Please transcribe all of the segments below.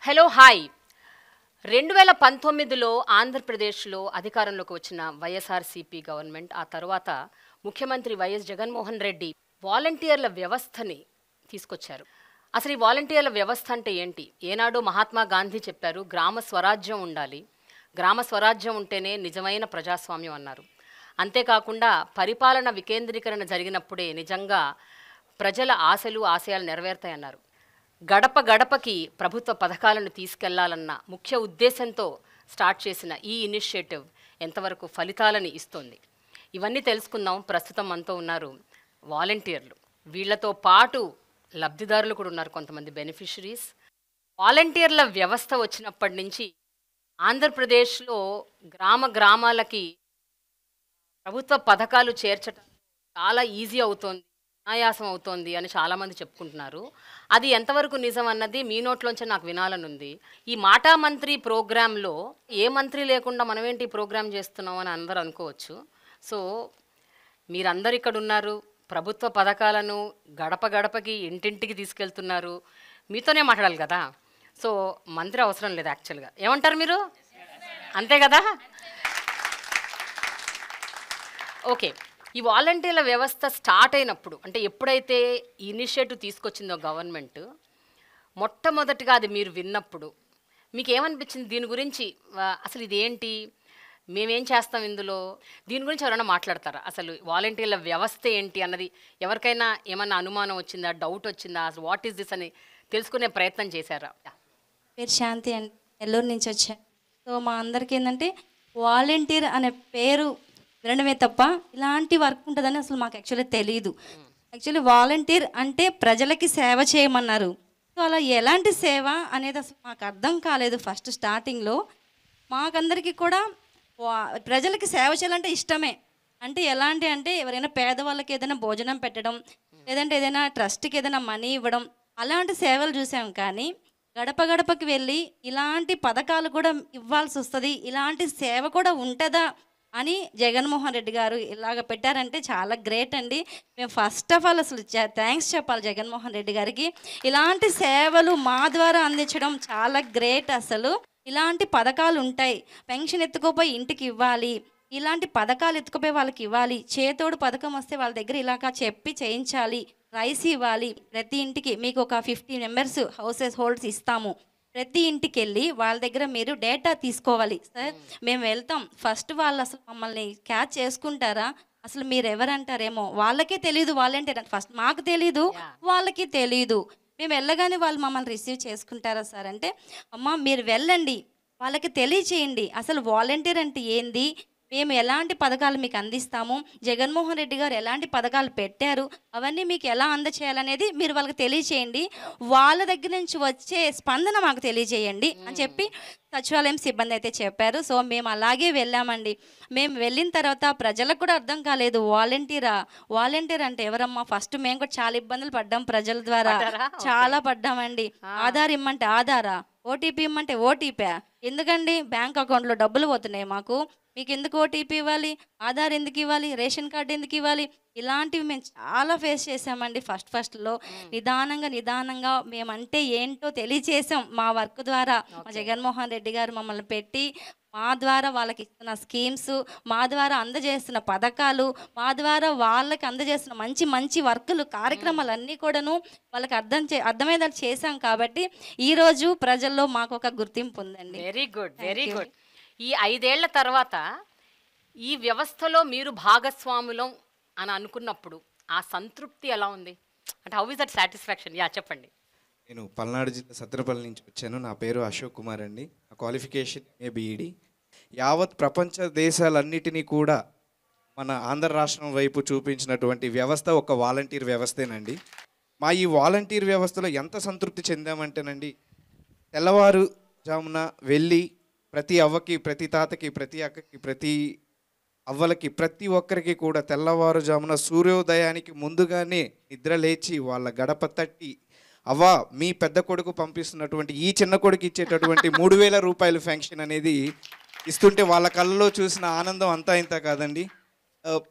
Hello hi 2019లో ఆంధ్రప్రదేశ్లో అధికారంలోకి వచ్చిన వైఎస్ఆర్సీపీ గవర్నమెంట్ ఆ తర్వాత ముఖ్యమంత్రి వైఎస్ జగన్మోహన్ రెడ్డి వాలంటీర్ల వ్యవస్థని తీసుకొచ్చారు. అసలు ఈ వాలంటీర్ల వ్యవస్థ అంటే ఏంటి? ఏనాడు మహాత్మా గాంధీ చెప్పారు, గ్రామ స్వరాజ్యం ఉండాలి, గ్రామ స్వరాజ్యం ఉంటేనే నిజమైన ప్రజాస్వామ్యం అన్నారు. అంతేకాకుండా పరిపాలన వికేంద్రీకరణ జరిగినప్పుడే నిజంగా ప్రజల ఆశలు ఆశయాలు నెరవేరుతాయన్నారు. గడప గడపకి ప్రభుత్వ పథకాలను తీసుకెళ్లాలన్న ముఖ్య ఉద్దేశంతో స్టార్ట్ చేసిన ఈ ఇనిషియేటివ్ ఎంతవరకు ఫలితాలని ఇస్తుంది, ఇవన్నీ తెలుసుకుందాం. ప్రస్తుతం మనతో ఉన్నారు వాలంటీర్లు. వీళ్లతో పాటు లబ్ధిదారులు కూడా ఉన్నారు, కొంతమంది బెనిఫిషరీస్. వాలంటీర్ల వ్యవస్థ వచ్చినప్పటి నుంచి ఆంధ్రప్రదేశ్లో గ్రామ గ్రామాలకి ప్రభుత్వ పథకాలు చేర్చడం చాలా ఈజీ అవుతోంది, అనాయాసం అవుతోంది అని చాలామంది చెప్పుకుంటున్నారు. అది ఎంతవరకు నిజం అన్నది మీ నోట్లోంచి నాకు వినాలనుంది. ఈ మాటా మంత్రి ప్రోగ్రాంలో ఏ మంత్రి లేకుండా మనమేంటి ఈ ప్రోగ్రాం చేస్తున్నాం అని అందరూ అనుకోవచ్చు. సో మీరందరు ఇక్కడ ఉన్నారు, ప్రభుత్వ పథకాలను గడప గడపకి ఇంటింటికి తీసుకెళ్తున్నారు, మీతోనే మాట్లాడాలి కదా. సో మంత్రి అవసరం లేదు యాక్చువల్గా. ఏమంటారు మీరు? అంతే కదా? ఓకే, ఈ వాలంటీర్ల వ్యవస్థ స్టార్ట్ అయినప్పుడు, అంటే ఎప్పుడైతే ఇనిషియేటివ్ తీసుకొచ్చిందో గవర్నమెంట్, మొట్టమొదటిగా అది మీరు విన్నప్పుడు మీకు ఏమనిపించింది? దీని గురించి అసలు ఇదేంటి, మేమేం చేస్తాం ఇందులో, దీని గురించి ఎవరైనా మాట్లాడతారా? అసలు వాలంటీర్ల వ్యవస్థ ఏంటి అన్నది ఎవరికైనా ఏమన్నా అనుమానం వచ్చిందా, డౌట్ వచ్చిందా, అసలు వాట్ ఈస్ దిస్ అని తెలుసుకునే ప్రయత్నం చేశారా? పేరు శాంతి అండి, నెల్లూరు నుంచి వచ్చాను. సో మా అందరికీ ఏంటంటే వాలంటీర్ అనే పేరు వినడమే తప్ప ఇలాంటి వర్క్ ఉంటుందని అసలు మాకు యాక్చువల్లీ తెలియదు. యాక్చువల్లీ వాలంటీర్ అంటే ప్రజలకి సేవ చేయమన్నారు. సో అలా ఎలాంటి సేవ అనేది అసలు మాకు అర్థం కాలేదు ఫస్ట్ స్టార్టింగ్లో. మాకందరికీ కూడా ప్రజలకి సేవ చేయాలంటే ఇష్టమే. అంటే ఎలాంటి అంటే ఎవరైనా పేదవాళ్ళకి ఏదైనా భోజనం పెట్టడం, లేదంటే ఏదైనా ట్రస్ట్కి ఏదైనా మనీ ఇవ్వడం, అలాంటి సేవలు చూసాం. కానీ గడప గడపకి వెళ్ళి ఇలాంటి పథకాలు కూడా ఇవ్వాల్సి వస్తుంది, ఇలాంటి సేవ కూడా ఉంటుందా అని జగన్మోహన్ రెడ్డి గారు ఇలాగ పెట్టారంటే చాలా గ్రేట్ అండి. మేము ఫస్ట్ ఆఫ్ ఆల్ అసలు థ్యాంక్స్ చెప్పాలి జగన్మోహన్ రెడ్డి గారికి. ఇలాంటి సేవలు మా ద్వారా అందించడం చాలా గ్రేట్. అసలు ఇలాంటి పథకాలు ఉంటాయి, పెన్షన్ ఎత్తుకోపోయి ఇంటికి ఇవ్వాలి, ఇలాంటి పథకాలు ఎత్తుకుపోయి వాళ్ళకి ఇవ్వాలి, చేతోడు పథకం వస్తే వాళ్ళ దగ్గర ఇలాగా చెప్పి చేయించాలి, రైస్ ఇవ్వాలి, ప్రతి ఇంటికి మీకు ఒక 50 మెంబర్స్ హౌసెస్ హోల్డ్స్ ఇస్తాము, ప్రతి ఇంటికి వెళ్ళి వాళ్ళ దగ్గర మీరు డేటా తీసుకోవాలి. సార్ మేము వెళ్తాం, ఫస్ట్ వాళ్ళు అసలు మమ్మల్ని క్యాచ్ చేసుకుంటారా, అసలు మీరు ఎవరంటారేమో, వాళ్ళకే తెలియదు వాలంటీర్ అంటే, ఫస్ట్ మాకు తెలీదు వాళ్ళకి తెలీదు. మేము వెళ్ళగానే వాళ్ళు మమ్మల్ని రిసీవ్ చేసుకుంటారా సార్ అంటే, అమ్మ మీరు వెళ్ళండి, వాళ్ళకి తెలియచేయండి అసలు వాలంటీర్ అంటే ఏంది, మేము ఎలాంటి పథకాలు మీకు అందిస్తాము, జగన్మోహన్ రెడ్డి గారు ఎలాంటి పథకాలు పెట్టారు, అవన్నీ మీకు ఎలా అందచేయాలనేది మీరు వాళ్ళకి తెలియచేయండి, వాళ్ళ దగ్గర నుంచి వచ్చే స్పందన మాకు తెలియజేయండి అని చెప్పి సచివాలయం సిబ్బంది అయితే చెప్పారు. సో మేము అలాగే వెళ్ళామండి. మేము వెళ్ళిన తర్వాత ప్రజలకు కూడా అర్థం కాలేదు వాలంటీర్ అంటే ఎవరమ్మా. ఫస్ట్ మేము కూడా చాలా ఇబ్బందులు పడ్డాం ప్రజల ద్వారా, చాలా పడ్డామండి. ఆధార్ ఇమ్మంటే ఆధారా, ఓటీపీ ఇమ్మంటే ఓటీపీ, ఎందుకండి బ్యాంక్ అకౌంట్లో డబ్బులు పోతున్నాయి మాకు, మీకు ఎందుకు ఓటీపీ ఇవ్వాలి, ఆధార్ ఎందుకు ఇవ్వాలి, రేషన్ కార్డు ఎందుకు ఇవ్వాలి, ఇలాంటివి మేము చాలా ఫేస్ చేసామండి. ఫస్ట్లో నిదానంగా మేమంటే ఏంటో తెలియచేసాం మా వర్క్ ద్వారా. మా జగన్మోహన్ రెడ్డి గారు మమ్మల్ని పెట్టి మా ద్వారా వాళ్ళకి ఇస్తున్న స్కీమ్స్, మా ద్వారా అందజేస్తున్న పథకాలు, మా ద్వారా వాళ్ళకి అందజేస్తున్న మంచి మంచి వర్కులు కార్యక్రమాలన్నీ కూడాను వాళ్ళకి అర్థమయ్యేలా చేశాం. కాబట్టి ఈరోజు ప్రజల్లో మాకు ఒక గుర్తింపు ఉందండి. Very good, very good. ఈ 5 ఏళ్ల తర్వాత ఈ వ్యవస్థలో మీరు భాగస్వాములం అని అనుకున్నప్పుడు ఆ సంతృప్తి ఎలా ఉంది? అంటే how is that satisfaction? Yeah చెప్పండి. నేను పల్నాడు జిల్లా సత్రపల్లి నుంచి వచ్చాను. నా పేరు అశోక్ కుమార్ అండి. నా క్వాలిఫికేషన్ బీఈడి. యావత్ ప్రపంచ దేశాలన్నిటినీ కూడా మన ఆంధ్ర రాష్ట్రం వైపు చూపించినటువంటి వ్యవస్థ ఒక వాలంటీర్ వ్యవస్థేనండి. మా ఈ వాలంటీర్ వ్యవస్థలో ఎంత సంతృప్తి చెందామంటేనండి, తెల్లవారుజామున వెళ్ళి ప్రతి అవ్వకి, ప్రతి తాతకి, ప్రతి అక్కకి, ప్రతి అవ్వలకి, ప్రతి ఒక్కరికి కూడా తెల్లవారుజామున సూర్యోదయానికి ముందుగానే నిద్ర లేచి వాళ్ళ గడప తట్టి, అవ్వ మీ పెద్ద కొడుకు పంపిస్తున్నటువంటి ఈ చిన్న కొడుకు ఇచ్చేటటువంటి 3000 రూపాయలు ఫెన్షన్ అనేది ఇస్తుంటే వాళ్ళ కళ్ళలో చూసిన ఆనందం అంతా ఇంత కాదండి.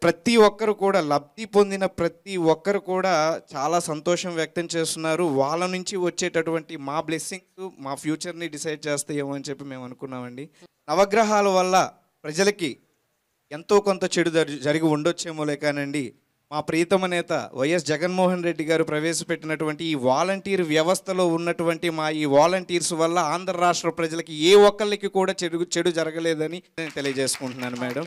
ప్రతి ఒక్కరు కూడా లబ్ధి పొందిన ప్రతి ఒక్కరు కూడా చాలా సంతోషం వ్యక్తం చేస్తున్నారు. వాళ్ళ నుంచి వచ్చేటటువంటి మా బ్లెస్సింగ్స్ మా ఫ్యూచర్ని డిసైడ్ చేస్తాయేమో అని చెప్పి మేము అనుకున్నామండి. నవగ్రహాల వల్ల ప్రజలకి ఎంతో కొంత చెడు జరిగి ఉండొచ్చేమోలే కానండి, మా ప్రీతమ నేత వైఎస్ జగన్మోహన్ రెడ్డి గారు ప్రవేశపెట్టినటువంటి ఈ వాలంటీర్ వ్యవస్థలో ఉన్నటువంటి మా ఈ వాలంటీర్స్ వల్ల ఆంధ్ర రాష్ట్ర ప్రజలకి ఏ ఒక్కళ్ళకి కూడా చెడు జరగలేదని నేను తెలియజేసుకుంటున్నాను మేడం.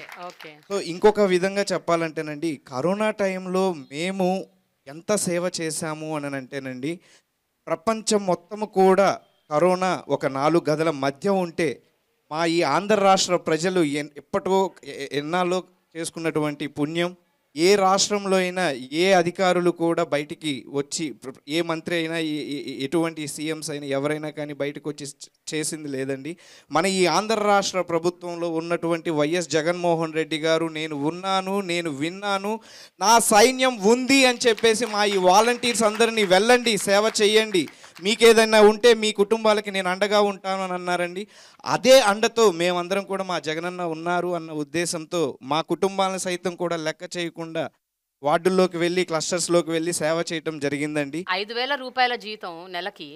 సో ఇంకొక విధంగా చెప్పాలంటేనండి, కరోనా టైంలో మేము ఎంత సేవ చేశాము అని అంటేనండి, ప్రపంచం మొత్తము కూడా కరోనా ఒక 4 గదుల మధ్య ఉంటే మా ఈ ఆంధ్ర రాష్ట్ర ప్రజలు ఎన్నాళ్ళో చేసుకున్నటువంటి పుణ్యం, ఏ రాష్ట్రంలో అయినా ఏ అధికారులు కూడా బయటికి వచ్చి, ఏ మంత్రి అయినా ఎటువంటి సీఎంస్ అయినా ఎవరైనా కానీ బయటకు వచ్చి చేసింది లేదండి. మన ఈ ఆంధ్ర రాష్ట్ర ప్రభుత్వంలో ఉన్నటువంటి వైఎస్ జగన్మోహన్ రెడ్డి గారు నేను ఉన్నాను, నేను విన్నాను, నా సైన్యం ఉంది అని చెప్పేసి మా ఈ వాలంటీర్స్ అందరినీ వెళ్ళండి సేవ చేయండి, మీకేదైనా ఉంటే మీ కుటుంబాలకి నేను అండగా ఉంటాను అని అన్నారండి. అదే అండతో మేమందరం కూడా మా జగనన్న ఉన్నారు అన్న ఉద్దేశంతో మా కుటుంబాలను సైతం కూడా లెక్క చేయకుండా వార్డుల్లోకి వెళ్ళి క్లస్టర్స్లోకి వెళ్ళి సేవ చేయటం జరిగిందండి. 5,000 రూపాయల జీతం నెలకి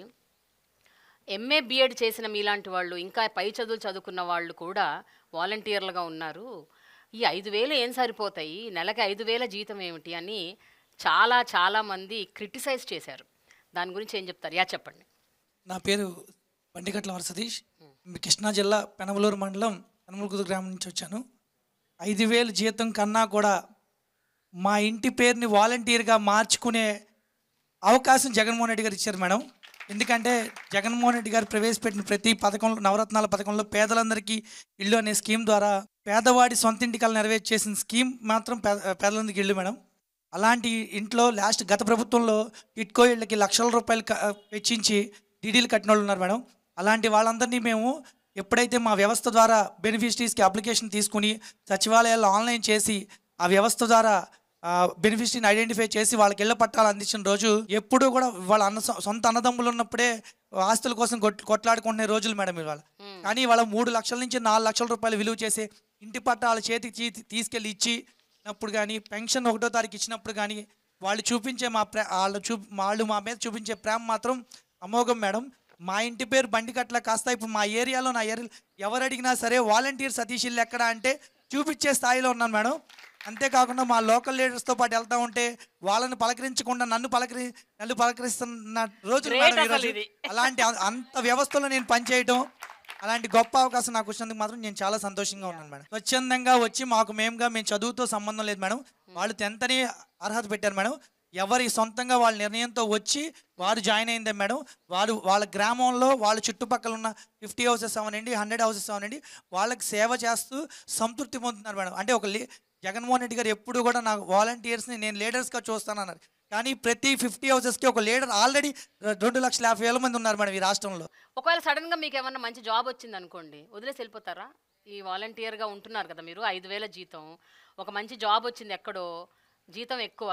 ఎంఏ బిఎడ్ చేసిన మీలాంటి వాళ్ళు, ఇంకా పై చదువులు చదువుకున్న వాళ్ళు కూడా వాలంటీర్లుగా ఉన్నారు. ఈ 5,000 ఏం సరిపోతాయి, నెలకి 5,000 జీతం ఏమిటి అని చాలామంది క్రిటిసైజ్ చేశారు. దాని గురించి ఏం చెప్తారు? చెప్పండి. నా పేరు బండిగట్ల వరసతీష్, కృష్ణా జిల్లా పెనమలూరు మండలం పెనమలూరు గ్రామం నుంచి వచ్చాను. 5,000 జీతం కన్నా కూడా మా ఇంటి పేరుని వాలంటీర్గా మార్చుకునే అవకాశం జగన్మోహన్ రెడ్డి గారు ఇచ్చారు మేడం. ఎందుకంటే జగన్మోహన్ రెడ్డి గారు ప్రవేశపెట్టిన ప్రతి పథకంలో, నవరత్నాల పథకంలో పేదలందరికీ ఇల్లు అనే స్కీమ్ ద్వారా పేదవాడి సొంత ఇంటికలు నెరవేర్చేసిన స్కీమ్ మాత్రం పేదలందరికీ ఇల్లు మేడం. అలాంటి ఇంట్లో గత ప్రభుత్వంలో టిట్కో ఇళ్ళకి లక్షల రూపాయలు వెచ్చించి డీడీలు కట్టిన వాళ్ళు ఉన్నారు మేడం. అలాంటి వాళ్ళందరినీ మేము ఎప్పుడైతే మా వ్యవస్థ ద్వారా బెనిఫిషరీస్కి అప్లికేషన్ తీసుకుని సచివాలయాల్లో ఆన్లైన్ చేసి ఆ వ్యవస్థ ద్వారా బెనిఫిషరీని ఐడెంటిఫై చేసి వాళ్ళకి ఇళ్ల పట్టాలు అందించిన రోజు, ఎప్పుడూ కూడా వాళ్ళ సొంత అన్నదమ్ములు ఉన్నప్పుడే ఆస్తుల కోసం కొట్లాడుకునే రోజులు మేడం ఇవాళ. కానీ వాళ్ళ 3 లక్షల నుంచి 4 లక్షల రూపాయలు విలువ చేసే ఇంటి పట్టాల చేతికి తీసుకెళ్ళి ఇచ్చినప్పుడు కానీ, పెన్షన్ 1వ తారీఖు ఇచ్చినప్పుడు కానీ వాళ్ళు చూపించే వాళ్ళు మా మీద చూపించే ప్రేమ మాత్రం అమోఘం మేడం. మా ఇంటి పేరు బండిగట్ల కాస్త ఇప్పుడు మా ఏరియాలో, నా ఏరియాలో ఎవరు అడిగినా సరే వాలంటీర్ సతీష్ ఇల్లు ఎక్కడ అంటే చూపించే స్థాయిలో ఉన్నాను మేడం. అంతేకాకుండా మా లోకల్ లీడర్స్తో పాటు వెళ్తూ ఉంటే వాళ్ళని పలకరించకుండా నన్ను పలకరిస్తున్న రోజులు మేడం ఈరోజు. అలాంటి అంత వ్యవస్థలో నేను పనిచేయటం, అలాంటి గొప్ప అవకాశం నాకు వచ్చినందుకు మాత్రం నేను చాలా సంతోషంగా ఉన్నాను మేడం. స్వచ్ఛందంగా వచ్చి మేము చదువుతో సంబంధం లేదు మేడం. వాళ్ళు 10th అని అర్హత పెట్టారు మేడం. ఎవరి సొంతంగా వాళ్ళ నిర్ణయంతో వచ్చి వారు జాయిన్ అయిందే మేడం. వాళ్ళ గ్రామంలో వాళ్ళ చుట్టుపక్కల ఉన్న 50 హౌసెస్ అవనండి, 100 హౌసెస్ అవనండి, వాళ్ళకి సేవ చేస్తూ సంతృప్తి పొందుతున్నారు మేడం. అంటే జగన్మోహన్ రెడ్డి గారు ఎప్పుడు కూడా నాకు వాలంటీర్స్ని నేను లీడర్స్గా చూస్తానన్నారు. కానీ ప్రతి 50 హౌసెస్కి ఒక లీడర్ ఆల్రెడీ 2,50,000 మంది ఉన్నారు మేడం ఈ రాష్ట్రంలో. ఒకవేళ సడన్గా మీకు ఏమన్నా మంచి జాబ్ వచ్చింది అనుకోండి, వదిలేసి వెళ్ళిపోతారా? ఈ వాలంటీర్గా ఉంటున్నారు కదా మీరు, 5,000 జీతం, ఒక మంచి జాబ్ వచ్చింది ఎక్కడో, జీతం ఎక్కువ,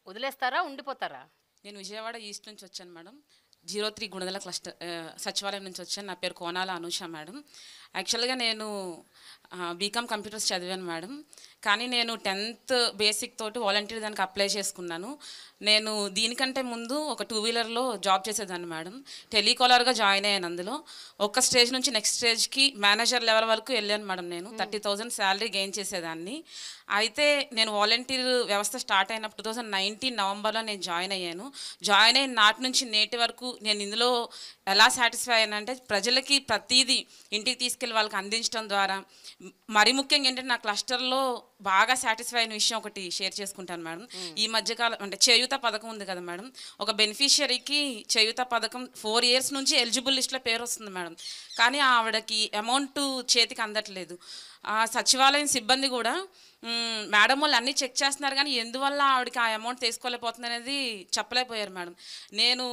వదిలేస్తారా, ఉండిపోతారా? నేను విజయవాడ ఈస్ట్ నుంచి వచ్చాను మేడం. 03 గుణదల క్లస్టర్ సచివాలయం నుంచి వచ్చాను. నా పేరు కోనాల అనూష మేడం. యాక్చువల్గా నేను బీకామ్ కంప్యూటర్స్ చదివాను మేడం. కానీ నేను 10th బేసిక్ తోటి వాలంటీర్ దానికి అప్లై చేసుకున్నాను. నేను దీనికంటే ముందు ఒక 2 వీలర్లో జాబ్ చేసేదాన్ని మేడం. టెలికాలర్గా జాయిన్ అయ్యాను. అందులో ఒక స్టేజ్ నుంచి నెక్స్ట్ స్టేజ్కి మేనేజర్ లెవెల్ వరకు వెళ్ళాను మేడం. నేను 30,000 శాలరీ గెయిన్ చేసేదాన్ని. అయితే నేను వాలంటీర్ వ్యవస్థ స్టార్ట్ అయినప్పుడు 2019 నవంబర్లో నేను జాయిన్ అయ్యాను. జాయిన్ అయిన నాటి నుంచి నేటి వరకు నేను ఇందులో ఎలా సాటిస్ఫై అయ్యానంటే, ప్రజలకి ప్రతిదీ ఇంటికి తీసుకెళ్ళి వాళ్ళకి అందించడం ద్వారా, మరి ముఖ్యంగా ఏంటంటే నా క్లస్టర్లో బాగా సాటిస్ఫై అయిన విషయం ఒకటి షేర్ చేసుకుంటాను మేడం. ఈ మధ్యకాలం అంటే చేయూత పథకం ఉంది కదా మేడం, ఒక బెనిఫిషియరీకి చేయూత పథకం 4 years నుంచి ఎలిజిబుల్ లిస్ట్లో పేరు వస్తుంది మేడం. కానీ ఆవిడకి అమౌంట్ చేతికి అందట్లేదు. సచివాలయం సిబ్బంది కూడా మేడం వాళ్ళు అన్నీ చెక్ చేస్తున్నారు, కానీ ఎందువల్ల ఆవిడకి ఆ అమౌంట్ తీసుకోలేకపోతుంది అనేది చెప్పలేకపోయారు మేడం. నేను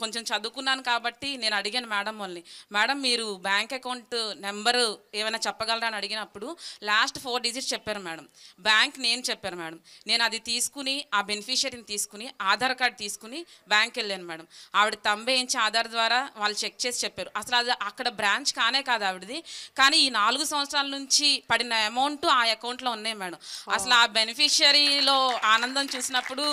కొంచెం చదువుకున్నాను కాబట్టి నేను అడిగాను మేడం వాళ్ళని, మేడం మీరు బ్యాంక్ అకౌంట్ నెంబరు ఏమైనా చెప్పగలరా అని అడిగినప్పుడు లాస్ట్ 4 digits చెప్పారు మేడం. బ్యాంక్ నేమ్ చెప్పారు మేడం. నేను అది తీసుకుని ఆ బెనిఫిషియరీని తీసుకుని ఆధార్ కార్డ్ తీసుకుని బ్యాంక్ వెళ్ళాను మేడం. ఆవిడ తంబేయించి ఆధార్ ద్వారా వాళ్ళు చెక్ చేసి చెప్పారు. అసలు అది అక్కడ బ్రాంచ్ కానే కాదు ఆవిడది, కానీ ఈ 4 సంవత్సరాల నుంచి పడిన అమౌంట్ ఆ అకౌంట్లో ఉన్నాయి మేడం. అసలు ఆ బెనిఫిషియరీలో ఆనందం చూసినప్పుడు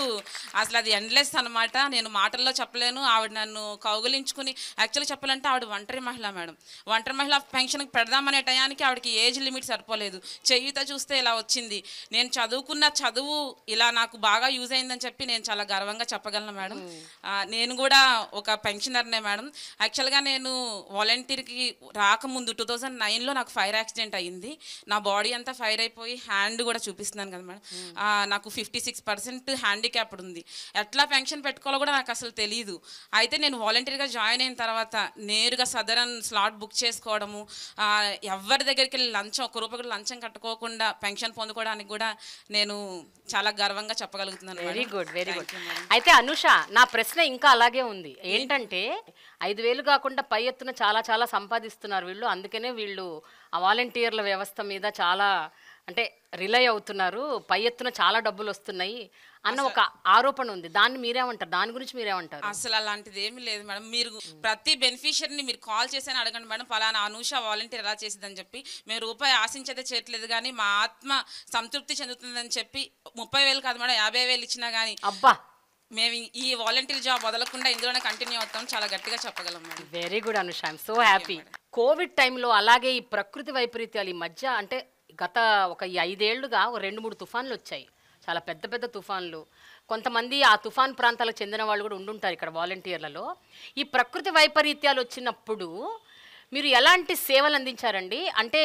అసలు అది ఎండ్లెస్ అనమాట. నేను మాటల్లో చెప్పలేను. ఆవిడ నన్ను కౌగులించుకుని, యాక్చువల్గా చెప్పాలంటే ఆవిడ ఒంటరి మహిళ మేడం. ఒంటరి మహిళ పెన్షన్కి పెడదామనే టయానికి ఆవిడకి ఏజ్ లిమిట్ సరిపోలేదు. చేయూత చూస్తే ఇలా వచ్చింది. నేను చదువుకున్న చదువు ఇలా నాకు బాగా యూజ్ అయిందని చెప్పి నేను చాలా గర్వంగా చెప్పగలను మేడం. నేను కూడా ఒక పెన్షనర్నే మేడం. యాక్చువల్గా నేను వాలంటీర్కి రాకముందు 2009లో నాకు ఫైర్ యాక్సిడెంట్ అయ్యింది. నా బాడీ అంతా ఫైర్ అయిపోయి హ్యాండ్ కూడా చూపిస్తున్నాను కదా మేడం. నాకు 56% హ్యాండిక్యాప్డ్ ఉంది. ఎట్లా పెన్షన్ పెట్టుకోవాలో కూడా నాకు అసలు తెలియదు. అయితే నేను వాలంటీర్గా జాయిన్ అయిన తర్వాత నేరుగా సదరన్ స్లాట్ బుక్ చేసుకోవడము, ఎవరి దగ్గరికి వెళ్ళి లంచం, ఒక్క రూపాయి కూడా లంచం కట్టుకోకుండా పెన్షన్ పొందుకోవడానికి కూడా నేను చాలా గర్వంగా చెప్పగలుగుతున్నాను. Very good, very good. అయితే అనుష, నా ప్రశ్న ఇంకా అలాగే ఉంది. ఏంటంటే 5,000 కాకుండా పై ఎత్తున చాలా చాలా సంపాదిస్తున్నారు వీళ్ళు. అందుకనే వీళ్ళు ఆ వాలంటీర్ల వ్యవస్థ మీద చాలా అంటే రిలై అవుతున్నారు, పై ఎత్తున చాలా డబ్బులు వస్తున్నాయి అన్న ఒక ఆరోపణ ఉంది. దాన్ని మీరేమంటారు? దాని గురించి మీరేమంటారు? అసలు అలాంటిది ఏమీ లేదు మేడం. మీరు ప్రతి బెనిఫిషియరీని మీరు కాల్ చేసి అడగండి మేడం, ఫలానా అనూష వాలంటీర్ ఎలా చేసిందని చెప్పి. మేము రూపాయి ఆశించదే చేయట్లేదు, కానీ మా ఆత్మ సంతృప్తి చెందుతుందని చెప్పి 30,000 కాదు మేడం, 50,000 ఇచ్చినా కానీ అబ్బా, మేము ఈ వాలంటీర్ జాబ్ వదలకుండా ఇందులోనే కంటిన్యూ అవుతాం, చాలా గట్టిగా చెప్పగలం madam. Very good Anusha, I'm so happy. Covid టైంలో అలాగే ఈ ప్రకృతి వైపరీత్యాలు ఈ మధ్య అంటే గత ఒక 5 ఏళ్లుగా 2-3 తుఫాన్లు వచ్చాయి, చాలా పెద్ద పెద్ద తుఫాన్లు. కొంతమంది ఆ తుఫాన్ ప్రాంతాలకు చెందిన వాళ్ళు కూడా ఉండుంటారు ఇక్కడ వాలంటీర్లలో. ఈ ప్రకృతి వైపరీత్యాలు వచ్చినప్పుడు మీరు ఎలాంటి సేవలు అందించారండి? అంటే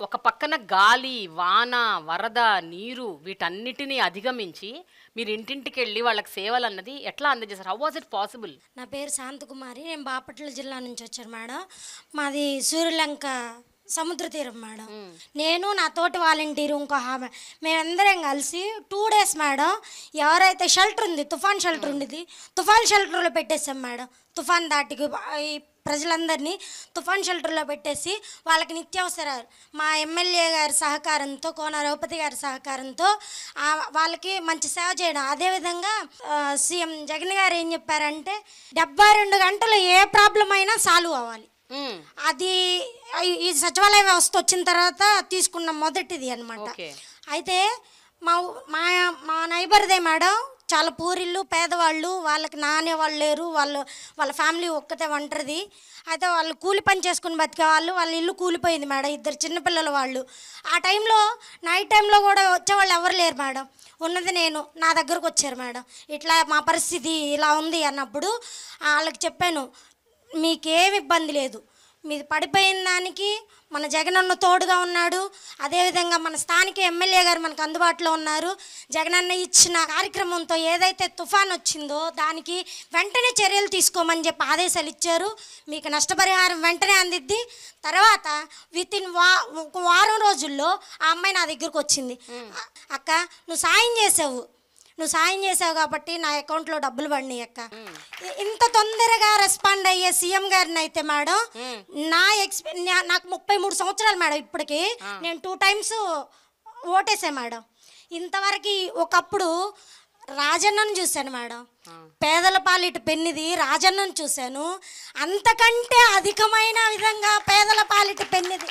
ఒక పక్కన గాలి, వాన, వరద, నీరు వీటన్నిటినీ అధిగమించి మీరు ఇంటింటికి వెళ్ళి వాళ్ళకి సేవలు అన్నది ఎట్లా అందజేశారు? How was it possible? నా పేరు శాంతకుమారి, నేను బాపట్ల జిల్లా నుంచి వచ్చాను మేడం. మాది సూర్యలంక సముద్ర తీరం మేడం. నేను నా తోటి వాలంటీరు ఇంకో ఆమె, మేమందరం కలిసి 2 డేస్ మేడం ఎవరైతే షెల్టర్ ఉంది, తుఫాన్ షెల్టర్ ఉండేది, తుఫాన్ షెల్టర్లో పెట్టేసాం మేడం. తుఫాన్ దాటికి ఈ ప్రజలందరినీ తుఫాన్ షెల్టర్లో పెట్టేసి వాళ్ళకి నిత్యావసరాలు మా ఎమ్మెల్యే గారి సహకారంతో, కోన రఘుపతి గారి సహకారంతో వాళ్ళకి మంచి సేవ చేయడం. అదేవిధంగా సీఎం జగన్ గారు ఏం చెప్పారంటే 72 గంటలు ఏ ప్రాబ్లం అయినా సాల్వ్ అవ్వాలి. అది ఈ సచివాలయ వ్యవస్థ వచ్చిన తర్వాత తీసుకున్న మొదటిది అనమాట. అయితే మా మా మా నైబర్దే మేడం చాలా పూరిళ్ళు, పేదవాళ్ళు, వాళ్ళకి నానే వాళ్ళు లేరు, వాళ్ళ ఫ్యామిలీ ఒక్కతే ఒంటరిది. అయితే వాళ్ళు కూలి పని చేసుకుని బతికే వాళ్ళు, వాళ్ళ ఇల్లు కూలిపోయింది మేడం, 2 చిన్నపిల్లల వాళ్ళు. ఆ టైంలో నైట్ టైంలో కూడా వచ్చేవాళ్ళు ఎవరు లేరు మేడం, ఉన్నది నేను. నా దగ్గరకు వచ్చారు మేడం, ఇట్లా మా పరిస్థితి ఇలా ఉంది అన్నప్పుడు వాళ్ళకి చెప్పాను, మీకేం ఇబ్బంది లేదు, మీది పడిపోయిన దానికి మన జగనన్న తోడుగా ఉన్నాడు. అదేవిధంగా మన స్థానిక ఎమ్మెల్యే గారు మనకు అందుబాటులో ఉన్నారు. జగనన్న ఇచ్చిన కార్యక్రమంతో ఏదైతే తుఫాన్ వచ్చిందో దానికి వెంటనే చర్యలు తీసుకోమని చెప్పి ఆదేశాలు ఇచ్చారు. మీకు నష్టపరిహారం వెంటనే అందిద్ది. తర్వాత వితిన్ ఒక వారం రోజుల్లో ఆ అమ్మాయి నా దగ్గరకు వచ్చింది. అక్క, నువ్వు సాయం చేసావు కాబట్టి నా అకౌంట్లో డబ్బులు పడినాయి అక్క. ఇంత తొందరగా రెస్పాండ్ అయ్యే సీఎం గారిని అయితే మేడం నాకు 33 సంవత్సరాలు మేడం. ఇప్పటికి నేను 2 టైమ్స్ ఓటేసా మేడం. ఇంతవరకు ఒకప్పుడు రాజన్నను చూశాను మేడం, పేదల పాలిట పెన్నిది రాజన్నను చూశాను. అంతకంటే అధికమైన విధంగా పేదల పాలిట పెన్నిది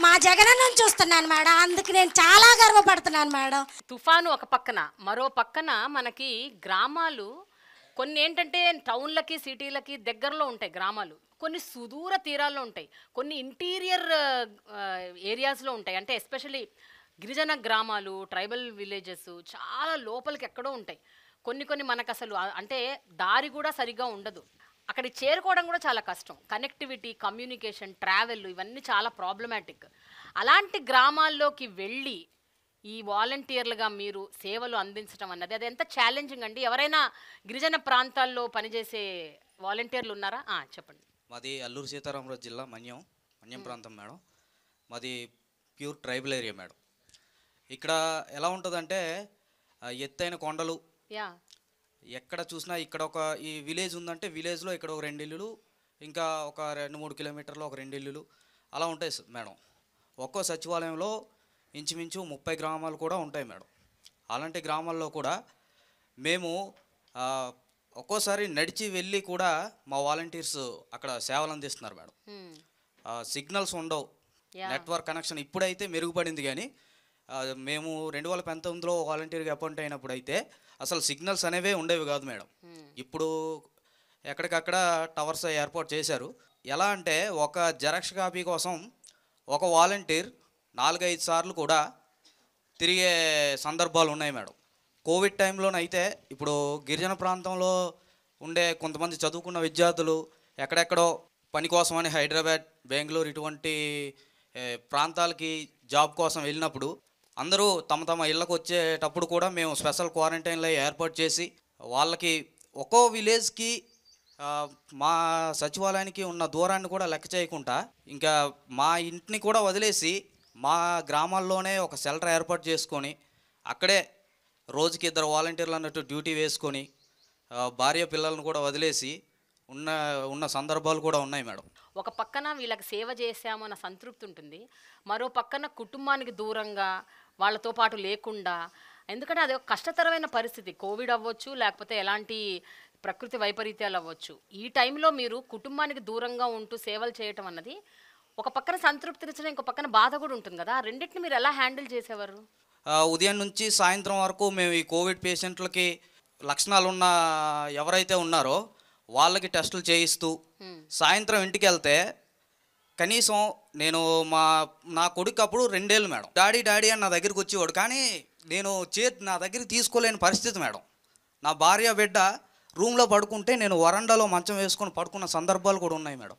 మా జగనన్నను చూస్తున్నాను మేడం. అందుకు నేను చాలా గర్వపడుతున్నాను మేడం. తుఫాను ఒక పక్కన, మరో పక్కన మనకి గ్రామాలు కొన్ని ఏంటంటే టౌన్లకి, సిటీలకి దగ్గరలో ఉంటాయి గ్రామాలు, కొన్ని సుదూర తీరాల్లో ఉంటాయి, కొన్ని ఇంటీరియర్ ఏరియాస్లో ఉంటాయి. అంటే ఎస్పెషల్లీ గిరిజన గ్రామాలు, ట్రైబల్ విలేజెస్ చాలా లోపలికి ఎక్కడో ఉంటాయి. కొన్ని మనకు అసలు అంటే దారి కూడా సరిగ్గా ఉండదు, అక్కడికి చేరుకోవడం కూడా చాలా కష్టం. కనెక్టివిటీ, కమ్యూనికేషన్, ట్రావెల్ ఇవన్నీ చాలా ప్రాబ్లమాటిక్. అలాంటి గ్రామాల్లోకి వెళ్ళి ఈ వాలంటీర్లుగా మీరు సేవలు అందించడం అన్నది అది ఎంత ఛాలెంజింగ్ అండి? ఎవరైనా గిరిజన ప్రాంతాల్లో పనిచేసే వాలంటీర్లు ఉన్నారా? చెప్పండి. మాది అల్లూరు సీతారామరాజు జిల్లా మన్యం ప్రాంతం మేడం. మాది ప్యూర్ ట్రైబల్ ఏరియా మేడం. ఇక్కడ ఎలా ఉంటుందంటే ఎత్తైన కొండలు, ఎక్కడ చూసినా ఇక్కడ ఒక ఈ విలేజ్ ఉందంటే విలేజ్లో ఇక్కడ ఒక 2 ఇల్లులు, ఇంకా ఒక 2-3 కిలోమీటర్లో ఒక 2 ఇల్లులు అలా ఉంటాయి మేడం. ఒక్కో సచివాలయంలో ఇంచుమించు 30 గ్రామాలు కూడా ఉంటాయి మేడం. అలాంటి గ్రామాల్లో కూడా మేము ఒక్కోసారి నడిచి వెళ్ళి కూడా మా వాలంటీర్స్ అక్కడ సేవలు అందిస్తున్నారు మేడం. సిగ్నల్స్ ఉండవు, నెట్వర్క్ కనెక్షన్ ఇప్పుడైతే మెరుగుపడింది, కానీ మేము 2019లో వాలంటీర్గా అపాయింట్ అయినప్పుడు అయితే అసలు సిగ్నల్స్ అనేవే ఉండేవి కాదు మేడం. ఇప్పుడు ఎక్కడికక్కడ టవర్స్ ఏర్పాటు చేశారు. ఎలా అంటే ఒక జెరాక్స్ కాపీ కోసం ఒక వాలంటీర్ 4-5 సార్లు కూడా తిరిగే సందర్భాలు ఉన్నాయి మేడం. కోవిడ్ టైంలోనైతే ఇప్పుడు గిరిజన ప్రాంతంలో ఉండే కొంతమంది చదువుకున్న విద్యార్థులు ఎక్కడెక్కడో పని కోసం అని హైదరాబాద్, బెంగళూరు ఇటువంటి ప్రాంతాలకి జాబ్ కోసం వెళ్ళినప్పుడు అందరూ తమ తమ ఇళ్ళకు వచ్చేటప్పుడు కూడా మేము స్పెషల్ క్వారంటైన్లో ఏర్పాటు చేసి వాళ్ళకి ఒక్కో విలేజ్కి మా సచివాలయానికి ఉన్న దూరాన్ని కూడా లెక్క చేయకుండా ఇంకా మా ఇంటిని కూడా వదిలేసి మా గ్రామాల్లోనే ఒక షెల్టర్ ఏర్పాటు చేసుకొని అక్కడే రోజుకి 2 వాలంటీర్లు అన్నట్టు డ్యూటీ వేసుకొని భార్య పిల్లలను కూడా వదిలేసి ఉన్న సందర్భాలు కూడా ఉన్నాయి మేడం. ఒక పక్కన వీళ్ళకి సేవ చేశాము అన్న సంతృప్తి ఉంటుంది, మరో పక్కన కుటుంబానికి దూరంగా వాళ్ళతో పాటు లేకుండా, ఎందుకంటే అది ఒక కష్టతరమైన పరిస్థితి. కోవిడ్ అవ్వచ్చు, లేకపోతే ఎలాంటి ప్రకృతి వైపరీత్యాలు అవ్వచ్చు. ఈ టైంలో మీరు కుటుంబానికి దూరంగా ఉంటూ సేవలు చేయటం అన్నది ఒక పక్కన సంతృప్తినిచ్చిన, ఇంకో పక్కన బాధ కూడా ఉంటుంది కదా. రెండింటిని మీరు ఎలా హ్యాండిల్ చేసేవారు? ఉదయం నుంచి సాయంత్రం వరకు మేము ఈ కోవిడ్ పేషెంట్లకి లక్షణాలు ఉన్న ఎవరైతే ఉన్నారో వాళ్ళకి టెస్టులు చేయిస్తూ సాయంత్రం ఇంటికి వెళ్తే కనీసం నేను నా కొడుకు అప్పుడు 2 ఏళ్ళు మేడం, డాడీ అని నా దగ్గరికి వచ్చేవాడు, కానీ నేను నా దగ్గరికి తీసుకోలేని పరిస్థితి మేడం. నా భార్య బిడ్డ రూమ్లో పడుకుంటే నేను వరండాలో మంచం వేసుకొని పడుకున్న సందర్భాలు కూడా ఉన్నాయి మేడం.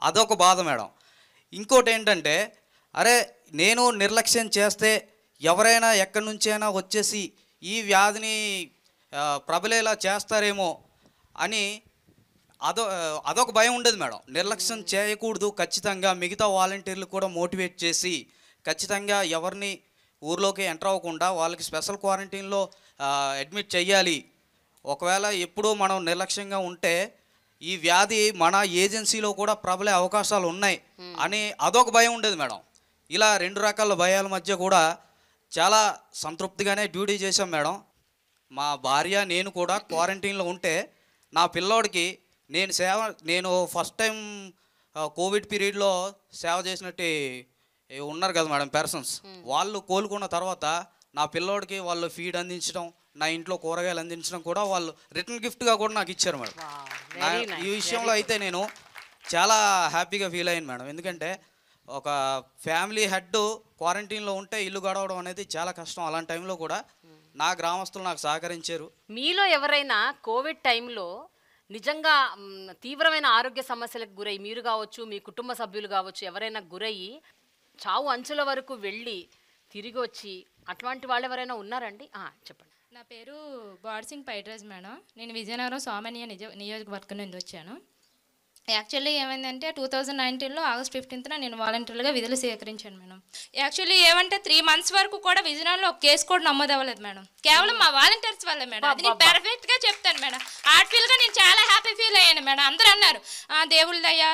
అదొక బాధ మేడం. ఇంకోటి ఏంటంటే, అరే నేను నిర్లక్ష్యం చేస్తే ఎవరైనా ఎక్కడి నుంచైనా వచ్చేసి ఈ వ్యాధిని ప్రబలేలా చేస్తారేమో అని అదొక భయం ఉండేది మేడం. నిర్లక్ష్యం చేయకూడదు, ఖచ్చితంగా మిగతా వాలంటీర్లు కూడా మోటివేట్ చేసి ఖచ్చితంగా ఎవరిని ఊర్లోకి ఎంటర్ అవ్వకుండా వాళ్ళకి స్పెషల్ క్వారంటైన్లో అడ్మిట్ చెయ్యాలి. ఒకవేళ ఎప్పుడూ మనం నిర్లక్ష్యంగా ఉంటే ఈ వ్యాధి మన ఏజెన్సీలో కూడా ప్రబలే అవకాశాలు ఉన్నాయి అని అదొక భయం ఉండేది మేడం. ఇలా 2 రకాల భయాల మధ్య కూడా చాలా సంతృప్తిగానే డ్యూటీ చేశాం మేడం. మా భార్య నేను కూడా క్వారంటైన్లో ఉంటే నా పిల్లోడికి నేను ఫస్ట్ టైం కోవిడ్ పీరియడ్లో సేవ చేసినట్టు ఉన్నారు కదా మేడం పర్సన్స్, వాళ్ళు కోలుకున్న తర్వాత నా పిల్లోడికి వాళ్ళు ఫీడ్ అందించడం, నా ఇంట్లో కూరగాయలు అందించడం కూడా వాళ్ళు రిటర్న్ గిఫ్ట్గా కూడా నాకు ఇచ్చారు మేడం. ఈ విషయంలో అయితే నేను చాలా హ్యాపీగా ఫీల్ అయ్యాను మేడం. ఎందుకంటే ఒక ఫ్యామిలీ హెడ్ క్వారంటైన్లో ఉంటే ఇల్లు గడవడం అనేది చాలా కష్టం. అలాంటి టైంలో కూడా నా గ్రామస్తులు నాకు సహకరించారు. మీలో ఎవరైనా కోవిడ్ టైంలో నిజంగా తీవ్రమైన ఆరోగ్య సమస్యలకు గురై, మీరు కావచ్చు, మీ కుటుంబ సభ్యులు కావచ్చు, ఎవరైనా గురయ్యి చావు అంచుల వరకు వెళ్ళి తిరిగి వచ్చి అటువంటి వాళ్ళు ఎవరైనా ఉన్నారండి? చెప్పండి. నా పేరు బాడ్సింగ్ పైడ్రాజ్ మేడం. నేను విజయనగరం సోమనియ నియోజకవర్గం నుండి వచ్చాను. యాక్చువల్లీ ఏమైందంటే 2019లో ఆగస్ట్ 15న నేను వాలంటీర్గా విధులు స్వీకరించాను మేడం. యాక్చువల్లీ ఏమంటే 3 months వరకు కూడా విజయనగరంలో ఒక కేసు కూడా నమోదు అవ్వలేదు మేడం. కేవలం మా వాలంటీర్స్ వల్ల మేడం. అది నేను పర్ఫెక్ట్గా చెప్తాను మేడం. ఆర్ట్ఫీల్గా నేను చాలా హ్యాపీ ఫీల్ అయ్యాను మేడం. అందరూ అన్నారు దేవుళ్ళ దయ్యా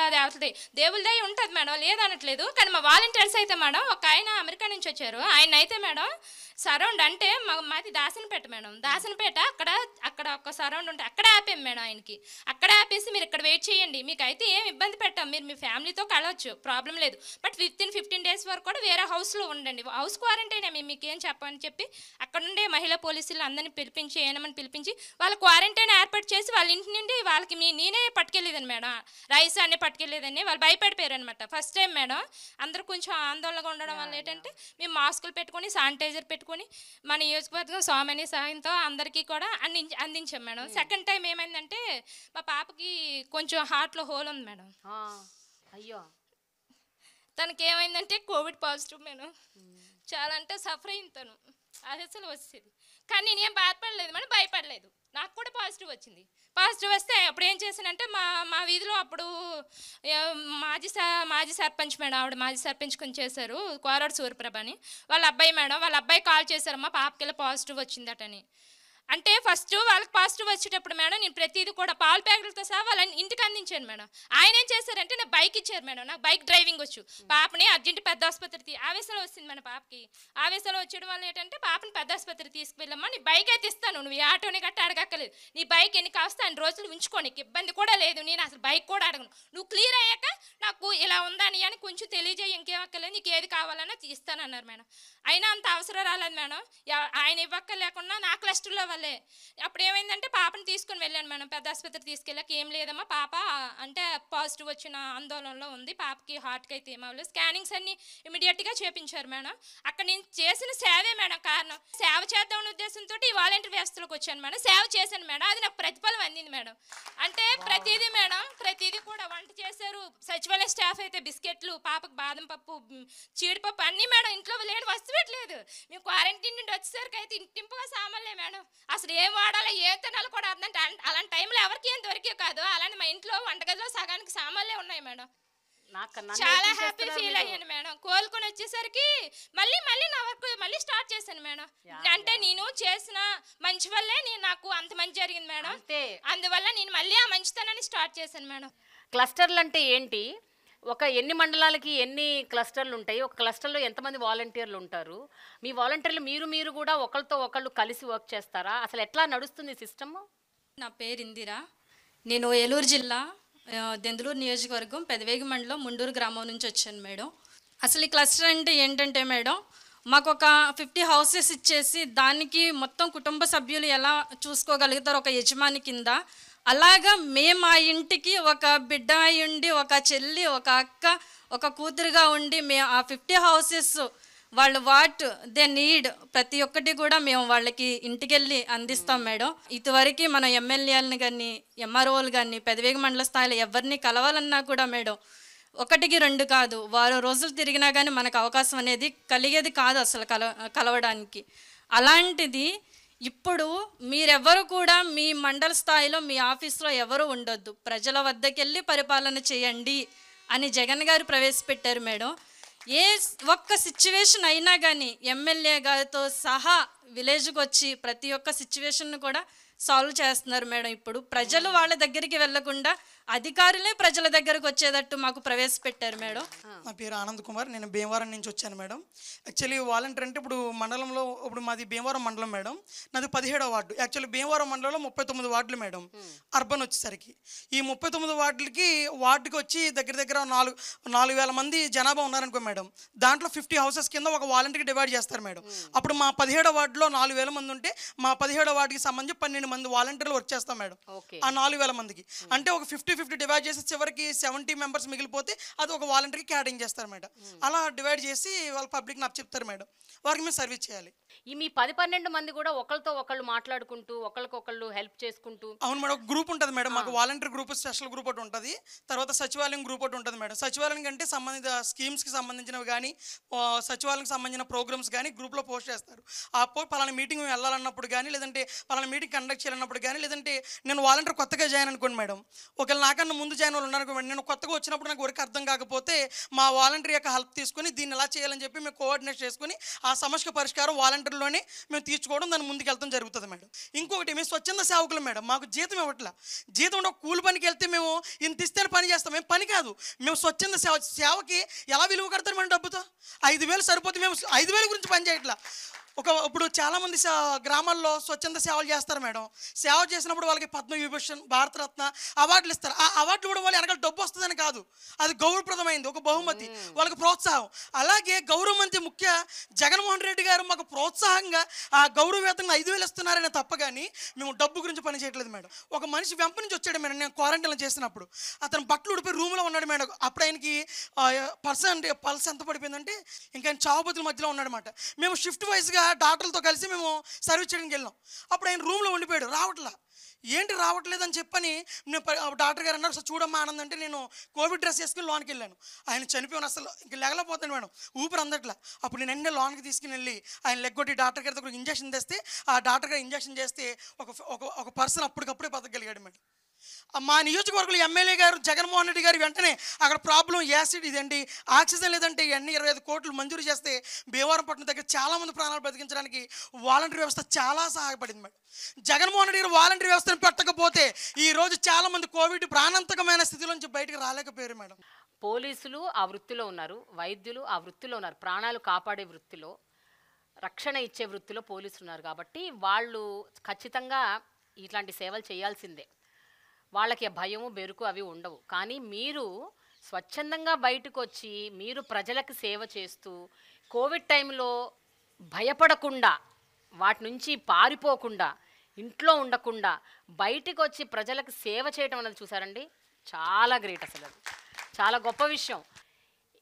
దేవుళ్ళ దయ్య ఉంటుంది మేడం, లేదనట్లేదు. కానీ మా వాలంటీర్స్ అయితే మేడం, ఒక ఆయన అమెరికా నుంచి వచ్చారు, ఆయన అయితే మేడం సరౌండ్ అంటే మాది దాసనపేట మేడం. దాసనపేట అక్కడ ఒక సరౌండ్ ఉంటే అక్కడ ఆపాం మేడం ఆయనకి. అక్కడ ఆపేసి మీరు ఇక్కడ వెయిట్ చేయండి, మీకు అయితే ఏం ఇబ్బంది పెట్టాం, మీరు మీ ఫ్యామిలీతో కలవచ్చు, ప్రాబ్లం లేదు, బట్ 15 days వరకు కూడా వేరే హౌస్లో ఉండండి, హౌస్ క్వారంటైన్ మేము మీకు ఏం చెప్పని చెప్పి అక్కడ ఉండే మహిళా పోలీసులు అందరినీ పిలిపించి ఏమని పిలిపించి వాళ్ళ క్వారంటైన్ ఏర్పాటు చేసి వాళ్ళ ఇంటి నుండి వాళ్ళకి నేనే పట్టుకెళ్ళేదని మేడం, రైస్ అన్నీ పట్టుకెళ్ళేదని. వాళ్ళు భయపడిపోయారు అనమాట ఫస్ట్ టైం మేడం. అందరూ కొంచెం ఆందోళనగా ఉండడం వల్ల ఏంటంటే మేము మాస్కులు పెట్టుకొని శానిటైజర్ పెట్టుకొని మన నియోజకవర్గం సోమని సాయంతో అందరికీ కూడా అందించాం మేడం. సెకండ్ టైం ఏమైందంటే మా పాపకి కొంచెం హార్ట్లో హోల్ ఉంది మేడం. అయ్యో, తనకి ఏమైందంటే కోవిడ్ పాజిటివ్ మేడం. చాలా అంటే సఫర్ అయింది తను, అది అసలు వచ్చేది. కానీ నేనేం బాధపడలేదు మేడం, భయపడలేదు. నాకు కూడా పాజిటివ్ వచ్చింది. పాజిటివ్ వస్తే అప్పుడు ఏం చేశానంటే మా వీధిలో అప్పుడు మాజీ సర్పంచ్ మేడం, ఆవిడ మాజీ సర్పంచ్ కొంచెం చేశారు, కోరాడు సూర్యప్రభ అని, వాళ్ళ అబ్బాయి మేడం, వాళ్ళ అబ్బాయి కాల్ చేశారు, మా పాపకి పాజిటివ్ వచ్చిందటని. అంటే ఫస్ట్ వాళ్ళకి పాజిటివ్ వచ్చేటప్పుడు మేడం నేను ప్రతిదీ కూడా పాల ప్యాకెట్లతో సహా వాళ్ళని ఇంటికి అందించాను మేడం. ఆయన ఏం చేశారంటే నాకు బైక్ ఇచ్చారు మేడం. నాకు బైక్ డ్రైవింగ్ వచ్చు. పాపని అర్జెంట్ పెద్ద ఆసుపత్రికి ఆవేశంలో వచ్చింది మన పాపకి. ఆవేశంలో వచ్చేయడం వల్ల ఏంటంటే పాపని పెద్ద ఆసుపత్రికి తీసుకువెళ్ళమ్మా, నీ బైక్ అయితే ఇస్తాను, నువ్వు ఈ ఆటోని గట్ట అడగక్కలేదు, నీ బైక్ ఎన్ని కాస్తా అన్ని రోజులు ఉంచుకో, నీకు ఇబ్బంది కూడా లేదు, నేను అసలు బైక్ కూడా అడగను, నువ్వు క్లియర్ అయ్యాక నాకు ఇలా ఉందని అని కొంచెం తెలియజేయి, ఇంకేం అక్కర్లేదు, నీకు ఏది కావాలన్నా ఇస్తానన్నారు మేడం. అయినా అంత అవసరం రాలేదు మేడం. ఆయన ఇవ్వక్కర్లేకుండా నా క్లస్టర్లో వల్లే. అప్పుడు ఏమైందంటే పాపని తీసుకుని వెళ్ళాను మేడం. పెద్ద ఆసుపత్రికి తీసుకెళ్ళాక ఏం లేదమ్మా, పాప అంటే పాజిటివ్ వచ్చిన ఆందోళనలో ఉంది, పాపకి హార్ట్కి అయితే ఏమవ్వలేదు, స్కానింగ్స్ అన్ని ఇమీడియట్గా చేపించారు మేడం. అక్కడ నేను చేసిన సేవే మేడం కారణం. సేవ చేద్దామనే ఉద్దేశంతో ఈ వాలంటీర్ వ్యవస్థలోకి వచ్చాను మేడం. సేవ చేశాను మేడం, అది నాకు ప్రతిఫలం అందింది మేడం. అంటే ప్రతిదీ మేడం, ప్రతిదీ కూడా వంట చేశారు. సచివాలయ స్టాఫ్ అయితే బిస్కెట్లు, పాపకు బాదం పప్పు, జీడిపప్పు అన్నీ మేడం. ఇంట్లో లేని వస్తువు పెట్టలేదు. మేము క్వారంటైన్ నుండి వచ్చేసరికి అయితే ఇంటింపుగా సామాన్లే మేడం. అసలు ఏం వాడాలో ఏ తినాలో కూడా అర్థం. అలాంటి టైంలో ఎవరికి ఏం దొరికే కాదు. అలాంటి మా ఇంట్లో వంటగదిలో సగానికి సామాన్లే ఉన్నాయి మేడం. చాలా హ్యాపీ ఫీల్ అయ్యాను మేడం. కోలుకొని వచ్చేసరికి మళ్ళీ నా వర్క్ మళ్ళీ స్టార్ట్ చేశాను మేడం. అంటే నేను చేసిన మంచి వల్లే నాకు అంత మంచి జరిగింది మేడం. అందువల్ల నేను మళ్ళీ ఆ మంచితనాన్ని స్టార్ట్ చేశాను మేడం. క్లస్టర్లు అంటే ఏంటి? ఒక ఎన్ని మండలాలకి ఎన్ని క్లస్టర్లు ఉంటాయి? ఒక క్లస్టర్లో ఎంతమంది వాలంటీర్లు ఉంటారు? మీ వాలంటీర్లు మీరు కూడా ఒకరితో ఒకళ్ళు కలిసి వర్క్ చేస్తారా? అసలు ఎట్లా నడుస్తుంది సిస్టమ్? నా పేరు ఇందిరా. నేను ఏలూరు జిల్లా దెందులూరు నియోజకవర్గం పెదవేగి మండలం ముండూరు గ్రామం నుంచి వచ్చాను మేడం. అసలు ఈ క్లస్టర్ అంటే ఏంటంటే మేడం, మాకు ఒక 50 హౌసెస్ ఇచ్చేసి దానికి మొత్తం కుటుంబ సభ్యులు ఎలా చూసుకోగలుగుతారు ఒక యజమాని కింద, అలాగా మేము ఆ ఇంటికి ఒక బిడ్డ ఉండి, ఒక చెల్లి, ఒక అక్క, ఒక కూతురుగా ఉండి మేము ఆ 50 హౌసెస్ వాళ్ళు వాట్ దే నీడ్ ప్రతి ఒక్కటి కూడా మేము వాళ్ళకి ఇంటికి వెళ్ళి అందిస్తాం మేడం. ఇదివరకు మన ఎమ్మెల్యేలను కానీ ఎంఆర్ఓలు కానీ పెదవేగి మండల స్థాయిలో ఎవరిని కలవాలన్నా కూడా మేడం 1-2 కాదు, వారం రోజులు తిరిగినా కానీ మనకు అవకాశం అనేది కలిగేది కాదు అసలు కలవడానికి. అలాంటిది ఇప్పుడు మీరెవరు కూడా మీ మండల స్థాయిలో మీ ఆఫీస్లో ఎవరు ఉండొద్దు, ప్రజల వద్దకు వెళ్ళి పరిపాలన చేయండి అని జగన్ గారు ప్రవేశపెట్టారు మేడం. ఏ ఒక్క సిచ్యువేషన్ అయినా కానీ ఎమ్మెల్యే గారితో సహా విలేజ్కి వచ్చి ప్రతి ఒక్క సిచ్యువేషన్ను కూడా సాల్వ్ చేస్తున్నారు మేడం. ఇప్పుడు ప్రజలు వాళ్ళ దగ్గరికి వెళ్లకుండా అధికారులే ప్రజల దగ్గరకు వచ్చేటట్టు మాకు ప్రవేశపెట్టారు మేడం. నా పేరు ఆనంద్ కుమార్, నేను భీమవరం నుంచి వచ్చాను మేడం. యాక్చువల్లీ వాలంటీర్ అంటే ఇప్పుడు మండలంలో ఇప్పుడు మాది భీమవరం మండలం మేడం, నాది 17వ వార్డు. యాక్చువల్లీ భీమవరం మండలంలో 39 వార్డులు మేడం. అర్బన్ వచ్చేసరికి ఈ 39 వార్డుకి వచ్చి దగ్గర 4,000 మంది జనాభా ఉన్నారనుకో మేడం. దాంట్లో 50 హౌసెస్ కింద ఒక వాలంటీర్కి డివైడ్ చేస్తారు మేడం. అప్పుడు మా 17వ వార్డులో 4,000 మంది ఉంటే మా 17వ వార్డుకి సంబంధించి 12 మంది వాలంటీర్లు వర్క్ చేస్తాం మేడం. ఆ 4,000 మందికి అంటే ఒక 50-50 డివైడ్ చేసి చివరికి 70 మెంబర్స్ మిగిలిపోతే అది ఒక వాలంటీర్కి క్యాటరింగ్ చేస్తారు మేడం. అలా డివైడ్ చేసి వాళ్ళ పబ్లిక్ నాకు చెప్తారు మేడం, వారికి మేము సర్వీస్ చేయాలి. ఈ మీ 10-12 మంది కూడా ఒకరితో ఒకళ్ళు మాట్లాడుకుంటూ ఒకరికొకళ్ళు హెల్ప్ చేసుకుంటూ? అవును మేడం, ఒక గ్రూప్ ఉంటుంది మేడం మాకు. వాలంటీర్ గ్రూప్, స్పెషల్ గ్రూప్ ఒకటి ఉంటుంది. తర్వాత సచివాలయం గ్రూప్ ఒకటి ఉంటుంది మేడం. సచివాలయం అంటే సంబంధిత స్కీమ్స్కి సంబంధించినవి కానీ సచివాలయంకి సంబంధించిన ప్రోగ్రామ్స్ కానీ గ్రూప్లో పోస్ట్ చేస్తారు. ఆ పలానా మీటింగ్ వెళ్ళాలన్నప్పుడు కానీ, లేదంటే పలానా మీటింగ్ కండక్ట్ చేయాలన్నప్పుడు కానీ, లేదంటే నేను వాలంటీర్ కొత్తగా జాయిన్ అనుకోండి మేడం, ఒకవేళ నాకన్నా ముందు జాయిన్ వాళ్ళు ఉన్నారు అనుకోండి, నేను కొత్తగా వచ్చినప్పుడు నాకు వర్క్ అర్థం కాకపోతే మా వాలంటీర్ యొక్క హెల్ప్ తీసుకొని దీన్ని ఎలా చేయాలని చెప్పి మేము కోఆర్డినేట్ చేసుకుని ఆ సమస్య పరిష్కారం వాలంటీర్లోనే మేము తీర్చుకోవడం, దాన్ని ముందుకు వెళ్తాం జరుగుతుంది మేడం. ఇంకొకటి మేము స్వచ్ఛంద సేవకులు మేడం. మాకు జీతం ఇవ్వట్లా. జీతం ఉంటే కూలి పనికి వెళ్తే మేము ఇంత ఇస్తే పని చేస్తాం, మేము పని కాదు. మేము స్వచ్ఛంద సేవకి ఎలా విలువ కడతారు మేడం? డబ్బుతో 5,000 సరిపోతే మేము 5,000 గురించి పని చేయట్లా. ఇప్పుడు చాలామంది గ్రామాల్లో స్వచ్ఛంద సేవలు చేస్తారు మేడం. సేవ చేసినప్పుడు వాళ్ళకి పద్మవిభూషణ్, భారతరత్న అవార్డులు ఇస్తారు. ఆ అవార్డులు కూడా వాళ్ళు వెనకాల డబ్బు వస్తుందని కాదు, అది గౌరవప్రదమైంది, ఒక బహుమతి, వాళ్ళకి ప్రోత్సాహం. అలాగే గౌరవ మంత్రి ముఖ్య జగన్మోహన్ రెడ్డి గారు మాకు ప్రోత్సాహంగా ఆ గౌరవవేతంగా 5,000 ఇస్తున్నారనే తప్ప కానీ మేము డబ్బు గురించి పని చేయట్లేదు మేడం. ఒక మనిషి వెంప నుంచి వచ్చాడు మేడం, నేను క్వారంటైన్లో చేసినప్పుడు అతను బట్టలు ఉడిపోయి రూమ్లో ఉన్నాడు మేడం. అప్పుడు ఆయనకి పల్స్ ఎంత పడిపోయిందంటే ఇంకా ఆయన చావుబతుల మధ్యలో ఉన్నాడనమాట. మేము షిఫ్ట్ వైజ్గా డాక్టర్లతో కలిసి మేము సర్వీస్ చేయడానికి వెళ్ళాం. అప్పుడు ఆయన రూమ్లో ఉండిపోయాడు, ఏంటి రావట్లేదని చెప్పని నేను డాక్టర్ గారు అన్నారు, సార్ చూడమ్మా ఆనంద్ అంటే నేను కోవిడ్ డ్రెస్ వేసుకుని లోనికి వెళ్ళాను. ఆయన చనిపోయాను, అసలు ఇంక లేగలేకపోతాను మేడం, ఊపిరి అందట్లా. అప్పుడు నేను వెంటనే లోనికి తీసుకుని వెళ్ళి ఆయన లెగ్గొట్టి డాక్టర్ గారి ఇంజక్షన్ తెస్తే ఆ డాక్టర్ గారు ఇంజక్షన్ చేస్తే ఒక పర్సన్ అప్పటికప్పుడే బతకగలిగాడు మేడం. మా నియోజకవర్గంలో ఎమ్మెల్యే గారు జగన్మోహన్ రెడ్డి గారు వెంటనే అక్కడ ప్రాబ్లం యాసిడ్ ఇదండి, ఆక్సిజన్ లేదంటే ఇవన్నీ 25 కోట్లు మంజూరు చేస్తే భీమవరంపట్నం దగ్గర చాలామంది ప్రాణాలు బతికించడానికి వాలంటీర్ వ్యవస్థ చాలా సహాయపడింది మేడం. జగన్మోహన్ రెడ్డి గారు వాలంటీర్ వ్యవస్థను పెట్టకపోతే ఈరోజు చాలామంది కోవిడ్ ప్రాణాంతకమైన స్థితిలోంచి బయటకు రాలేకపోయారు మేడం. పోలీసులు ఆ వృత్తిలో ఉన్నారు, వైద్యులు ఆ వృత్తిలో ఉన్నారు, ప్రాణాలు కాపాడే వృత్తిలో, రక్షణ ఇచ్చే వృత్తిలో పోలీసులు ఉన్నారు. కాబట్టి వాళ్ళు ఖచ్చితంగా ఇట్లాంటి సేవలు చేయాల్సిందే. వాళ్ళకి భయము బెరుకు అవి ఉండవు. కానీ మీరు స్వచ్ఛందంగా బయటకు వచ్చి మీరు ప్రజలకు సేవ చేస్తూ కోవిడ్ టైంలో భయపడకుండా, వాటి నుంచి పారిపోకుండా, ఇంట్లో ఉండకుండా బయటకు వచ్చి ప్రజలకు సేవ చేయటం అనేది చూసారండి, చాలా గ్రేట్. అసలు అది చాలా గొప్ప విషయం.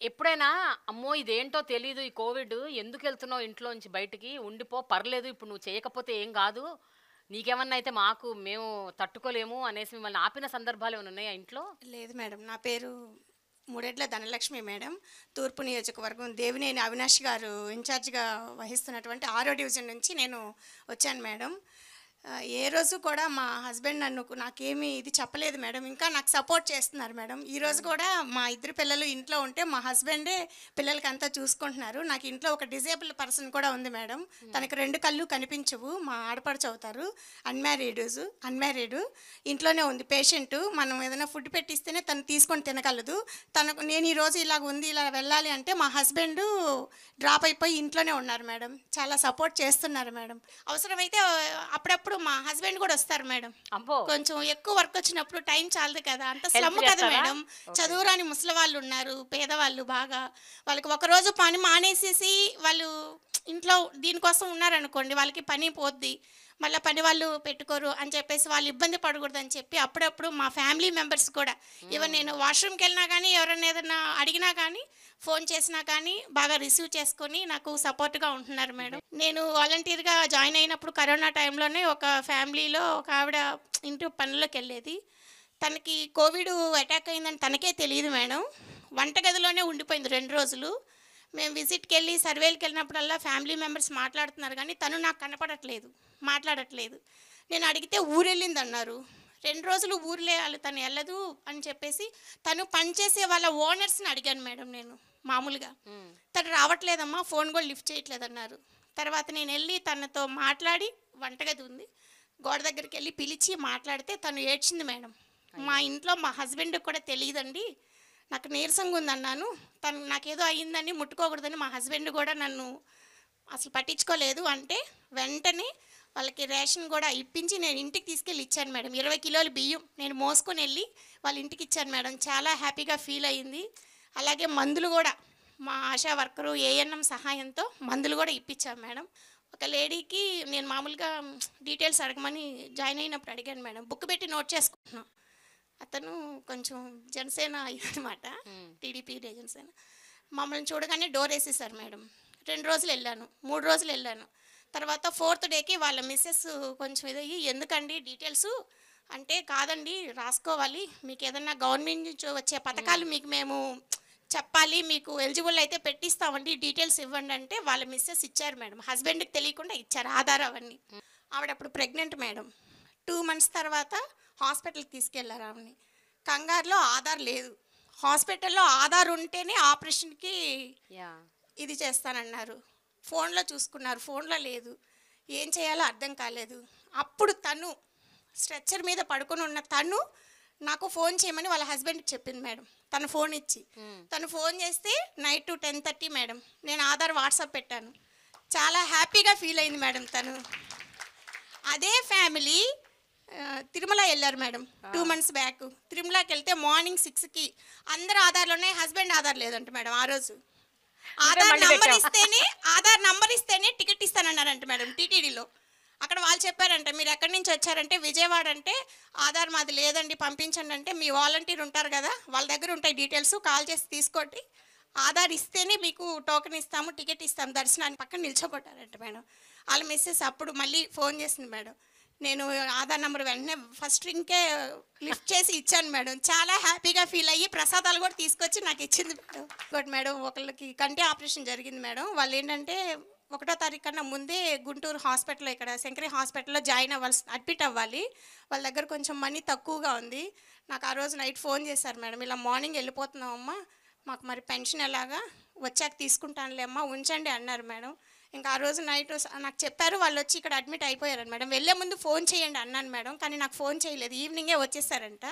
ఎప్పుడైనా అమ్మో ఇదేంటో తెలీదు, ఈ కోవిడ్ ఎందుకు వెళ్తున్నావు ఇంట్లోంచి బయటికి, ఉండిపో పర్లేదు, ఇప్పుడు నువ్వు చేయకపోతే ఏం కాదు, నీకేమన్నా అయితే మేము తట్టుకోలేము అనేసి మిమ్మల్ని ఆపిన సందర్భాలు ఏమైనా ఉన్నాయా ఇంట్లో? లేదు మేడం, నా పేరు మూడెడ్ల ధనలక్ష్మి మేడం. తూర్పు నియోజకవర్గం దేవినేని అవినాష్ గారు ఇన్ఛార్జిగా వహిస్తున్నటువంటి 6వ డివిజన్ నుంచి నేను వచ్చాను మేడం. ఏ రోజు కూడా మా హస్బెండ్ నాకేమీ ఇది చెప్పలేదు మేడం, ఇంకా నాకు సపోర్ట్ చేస్తున్నారు మేడం. ఈరోజు కూడా మా ఇద్దరు పిల్లలు ఇంట్లో ఉంటే మా హస్బెండే పిల్లలకి అంతా చూసుకుంటున్నారు. నాకు ఇంట్లో ఒక డిజేబుల్ పర్సన్ కూడా ఉంది మేడం, తనకు 2 కళ్ళు కనిపించవు, మా ఆడపడుచు అవుతారు, అన్మ్యారీడ్, ఇంట్లోనే ఉంది పేషెంట్. మనం ఏదైనా ఫుడ్ పెట్టిస్తేనే తను తీసుకొని తినగలదు. నేను ఈరోజు ఇలా వెళ్ళాలి అంటే మా హస్బెండ్ డ్రాప్ అయిపోయి ఇంట్లోనే ఉన్నారు మేడం. చాలా సపోర్ట్ చేస్తున్నారు మేడం. అవసరమైతే అప్పుడప్పుడు మా హస్బెండ్ కూడా వస్తారు మేడం. కొంచెం ఎక్కువ వర్క్ వచ్చినప్పుడు టైం చాలదు కదా, అంత స్లమ్ కదా మేడం. చదువురాని ముసలి వాళ్ళు ఉన్నారు, పేదవాళ్ళు, బాగా వాళ్ళకి ఒకరోజు పని మానేసేసి వాళ్ళు ఇంట్లో దీనికోసం ఉన్నారనుకోండి, వాళ్ళకి పని పోద్ది, మళ్ళీ పని వాళ్ళు పెట్టుకోరు అని చెప్పేసి వాళ్ళు ఇబ్బంది పడకూడదని చెప్పి అప్పుడప్పుడు మా ఫ్యామిలీ మెంబర్స్ కూడా ఈవెన్ నేను వాష్రూమ్కి వెళ్ళినా కానీ ఎవరైనా ఏదైనా అడిగినా కానీ ఫోన్ చేసినా కానీ బాగా రిసీవ్ చేసుకొని నాకు సపోర్ట్గా ఉంటున్నారు మేడం. నేను వాలంటీర్గా జాయిన్ అయినప్పుడు కరోనా టైంలోనే ఒక ఫ్యామిలీలో ఒక ఆవిడ ఇంటి పనుల్లోకి వెళ్ళేది, తనకి కోవిడ్ అటాక్ అయిందని తనకే తెలియదు మేడం. వంటగదిలోనే ఉండిపోయింది 2 రోజులు. మేము విజిట్కి వెళ్ళి సర్వేలకు వెళ్ళినప్పుడల్లా ఫ్యామిలీ మెంబర్స్ మాట్లాడుతున్నారు కానీ తను నాకు మాట్లాడట్లేదు. నేను అడిగితే ఊరెళ్ళింది అన్నారు. 2 రోజులు ఊర్లే తను వెళ్ళదు అని చెప్పేసి తను పనిచేసే వాళ్ళ ఓనర్స్ని అడిగాను మేడం. నేను మామూలుగా తను రావట్లేదమ్మా, ఫోన్ కూడా లిఫ్ట్ చేయట్లేదన్నారు. తర్వాత నేను వెళ్ళి తనతో మాట్లాడి, వంటగది ఉంది, గోడ దగ్గరికి వెళ్ళి పిలిచి మాట్లాడితే తను ఏడ్చింది మేడం. మా ఇంట్లో మా హస్బెండ్కి కూడా తెలియదండి, నాకు నీరసంగా ఉందన్నాను, తను నాకేదో అయ్యిందని ముట్టుకోకూడదని మా హస్బెండ్ కూడా నన్ను అసలు పట్టించుకోలేదు అంటే వెంటనే వాళ్ళకి రేషన్ కూడా ఇప్పించి నేను ఇంటికి తీసుకెళ్ళి ఇచ్చాను మేడం. 20 కిలోలు బియ్యం నేను మోసుకొని వెళ్ళి వాళ్ళ ఇంటికి ఇచ్చాను మేడం. చాలా హ్యాపీగా ఫీల్ అయ్యింది. అలాగే మందులు కూడా మా ఆశా వర్కరు ఏఎన్ఎం సహాయంతో మందులు కూడా ఇప్పించాం మేడం. ఒక లేడీకి నేను మామూలుగా డీటెయిల్స్ అడగమని జాయిన్ అయినప్పుడు అడిగాను మేడం, బుక్ పెట్టి నోట్ చేసుకుంటున్నాను. అతను కొంచెం జనసేన అన్నమాట, టీడీపీ జనసేన. మమ్మల్ని చూడగానే డోర్ వేసేసారు మేడం. 2 రోజులు వెళ్ళాను, 3 రోజులు వెళ్ళాను. తర్వాత 4th డేకి వాళ్ళ మిస్సెస్ కొంచెం ఇదయ్యి, ఎందుకండి డీటెయిల్స్ అంటే, కాదండి రాసుకోవాలి, మీకు ఏదన్నా గవర్నమెంట్ నుంచి వచ్చే పథకాలు మీకు మేము చెప్పాలి, మీకు ఎలిజిబుల్ అయితే పెట్టిస్తామండి, డీటెయిల్స్ ఇవ్వండి అంటే వాళ్ళ మిస్సెస్ ఇచ్చారు మేడం. హస్బెండ్కి తెలియకుండా ఇచ్చారు ఆధార్ అవన్నీ. ఆవిడ అప్పుడు ప్రెగ్నెంట్ మేడం. 2 months తర్వాత హాస్పిటల్కి తీసుకెళ్లారు ఆవిడని. కంగారులో ఆధార్ లేదు, హాస్పిటల్లో ఆధార్ ఉంటేనే ఆపరేషన్కి ఇది చేస్తానన్నారు. ఫోన్లో చూసుకున్నారు, ఫోన్లో లేదు, ఏం చేయాలో అర్థం కాలేదు. అప్పుడు తను స్ట్రెచ్చర్ మీద పడుకొని ఉన్న తను నాకు ఫోన్ చేయమని వాళ్ళ హస్బెండ్కి చెప్పింది మేడం. తను ఫోన్ ఇచ్చి, తను ఫోన్ చేస్తే నైట్ 10:30 మేడం. నేను ఆధార్ వాట్సాప్ పెట్టాను. చాలా హ్యాపీగా ఫీల్ అయింది మేడం తను. అదే ఫ్యామిలీ తిరుమల వెళ్ళారు మేడం 2 months బ్యాక్. తిరుమలకి వెళ్తే మార్నింగ్ 6కి అందరు ఆధార్లు ఉన్నాయి, హస్బెండ్ ఆధార్ లేదంట మేడం. ఆ రోజు ఆధార్ నంబర్ ఇస్తేనే టికెట్ ఇస్తానన్నారంట మేడం టీటీడీలో. అక్కడ వాళ్ళు చెప్పారంట, మీరు ఎక్కడి నుంచి వచ్చారంటే విజయవాడ అంటే, ఆధార్ మాది లేదండి పంపించండి అంటే, మీ వాలంటీర్ ఉంటారు కదా వాళ్ళ దగ్గర ఉంటాయి డీటెయిల్స్, కాల్ చేసి తీసుకోండి, ఆధార్ ఇస్తేనే మీకు టోకెన్ ఇస్తాము, టికెట్ ఇస్తాము దర్శనానికి పక్కన నిల్చోబట్టారంట మేడం. వాళ్ళ మిస్సెస్ అప్పుడు మళ్ళీ ఫోన్ చేసింది మేడం. నేను ఆధార్ నెంబర్ వెంటనే ఫస్ట్ రింగ్కే లిఫ్ట్ చేసి ఇచ్చాను మేడం. చాలా హ్యాపీగా ఫీల్ అయ్యి ప్రసాదాలు కూడా తీసుకొచ్చి నాకు ఇచ్చింది మేడం. ఇంకోటి మేడం, ఒకళ్ళకి కంటి ఆపరేషన్ జరిగింది మేడం. వాళ్ళు ఏంటంటే 1వ తారీఖు కన్నా ముందే గుంటూరు హాస్పిటల్లో ఇక్కడ శంకరి హాస్పిటల్లో జాయిన్ అవ్వాల్సి అడ్మిట్ అవ్వాలి. వాళ్ళ దగ్గర కొంచెం మనీ తక్కువగా ఉంది. నాకు ఆ రోజు నైట్ ఫోన్ చేశారు, మేడం ఇలా మార్నింగ్ వెళ్ళిపోతున్నామమ్మా, మాకు మరి పెన్షన్ ఎలాగా, వచ్చాక తీసుకుంటానులే అమ్మా, ఉంచండి అన్నారు మేడం. ఇంకా ఆ రోజు నైట్ నాకు చెప్పారు, వాళ్ళు వచ్చి ఇక్కడ అడ్మిట్ అయిపోయారు మేడం. వెళ్ళే ముందు ఫోన్ చేయండి అన్నాను మేడం, కానీ నాకు ఫోన్ చేయలేదు, ఈవినింగే వచ్చేసారంట.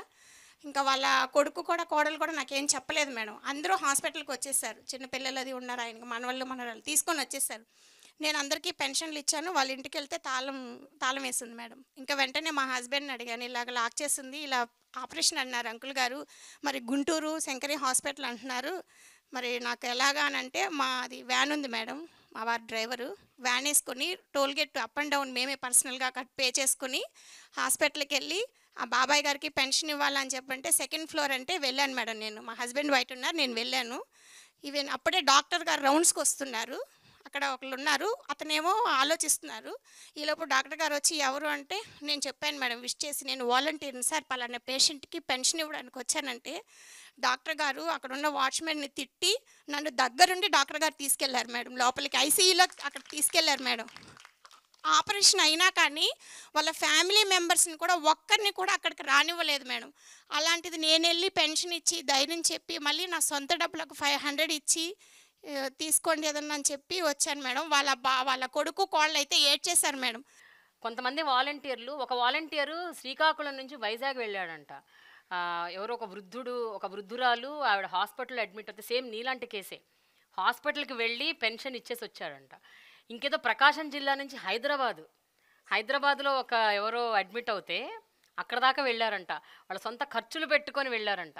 ఇంకా వాళ్ళ కొడుకు కూడా కోడలు కూడా నాకేం చెప్పలేదు మేడం. అందరూ హాస్పిటల్కి వచ్చేసారు, చిన్నపిల్లలు అది ఉన్నారు, ఆయనకి మనవాళ్ళు తీసుకొని వచ్చేసారు. నేను అందరికీ పెన్షన్లు ఇచ్చాను. వాళ్ళ ఇంటికి వెళ్తే తాళం వేసింది మేడం. ఇంకా వెంటనే మా హస్బెండ్ని అడిగాను, ఇలాగ లాక్ చేసింది, ఇలా ఆపరేషన్ అన్నారు అంకుల్ గారు, మరి గుంటూరు శంకరి హాస్పిటల్ అంటున్నారు, మరి నాకు ఎలాగా అని అంటే, మాది వ్యాన్ ఉంది మేడం, మా వారి డ్రైవరు వ్యాన్ వేసుకొని టోల్గేట్ అప్ అండ్ డౌన్ మేమే పర్సనల్గా పే చేసుకుని హాస్పిటల్కి వెళ్ళి ఆ బాబాయ్ గారికి పెన్షన్ ఇవ్వాలని చెప్పంటే 2nd ఫ్లోర్ అంటే వెళ్ళాను మేడం. నేను మా హస్బెండ్ బయట ఉన్నారు, నేను వెళ్ళాను. ఈవెన్ అప్పుడే డాక్టర్ గారు రౌండ్స్కి వస్తున్నారు, అక్కడ ఒకళ్ళు ఉన్నారు, అతనేమో ఆలోచిస్తున్నారు. ఈలోపు డాక్టర్ గారు వచ్చి ఎవరు అంటే నేను చెప్పాను మేడం, విష్ చేసి, నేను వాలంటీర్ని సార్, పలానా పేషెంట్కి పెన్షన్ ఇవ్వడానికి వచ్చానంటే డాక్టర్ గారు అక్కడ ఉన్న వాచ్మెన్ని తిట్టి నన్ను దగ్గరుండి డాక్టర్ గారు తీసుకెళ్లారు మేడం, లోపలికి ఐసీయూలో అక్కడ తీసుకెళ్లారు మేడం. ఆపరేషన్ అయినా కానీ వాళ్ళ ఫ్యామిలీ మెంబర్స్ని కూడా ఒక్కరిని కూడా అక్కడికి రానివ్వలేదు మేడం. అలాంటిది నేను వెళ్ళి పెన్షన్ ఇచ్చి ధైర్యం చెప్పి మళ్ళీ నా సొంత డబ్బులకు 500 ఇచ్చి తీసుకోండి ఏదన్నా అని చెప్పి వచ్చాను మేడం. వాళ్ళ కొడుకు కోళ్ళు అయితే ఏడ్చేశారు మేడం. కొంతమంది వాలంటీర్లు, ఒక వాలంటీరు శ్రీకాకుళం నుంచి వైజాగ్ వెళ్ళాడంట. ఎవరో ఒక వృద్ధురాలు ఆవిడ హాస్పిటల్లో అడ్మిట్ అవుతే, సేమ్ నీలాంటి కేసే, హాస్పిటల్కి వెళ్ళి పెన్షన్ ఇచ్చేసి వచ్చాడంట. ఇంకేదో ప్రకాశం జిల్లా నుంచి హైదరాబాద్లో ఎవరో అడ్మిట్ అవుతే అక్కడ దాకా వెళ్ళారంట, వాళ్ళ సొంత ఖర్చులు పెట్టుకొని వెళ్ళారంట.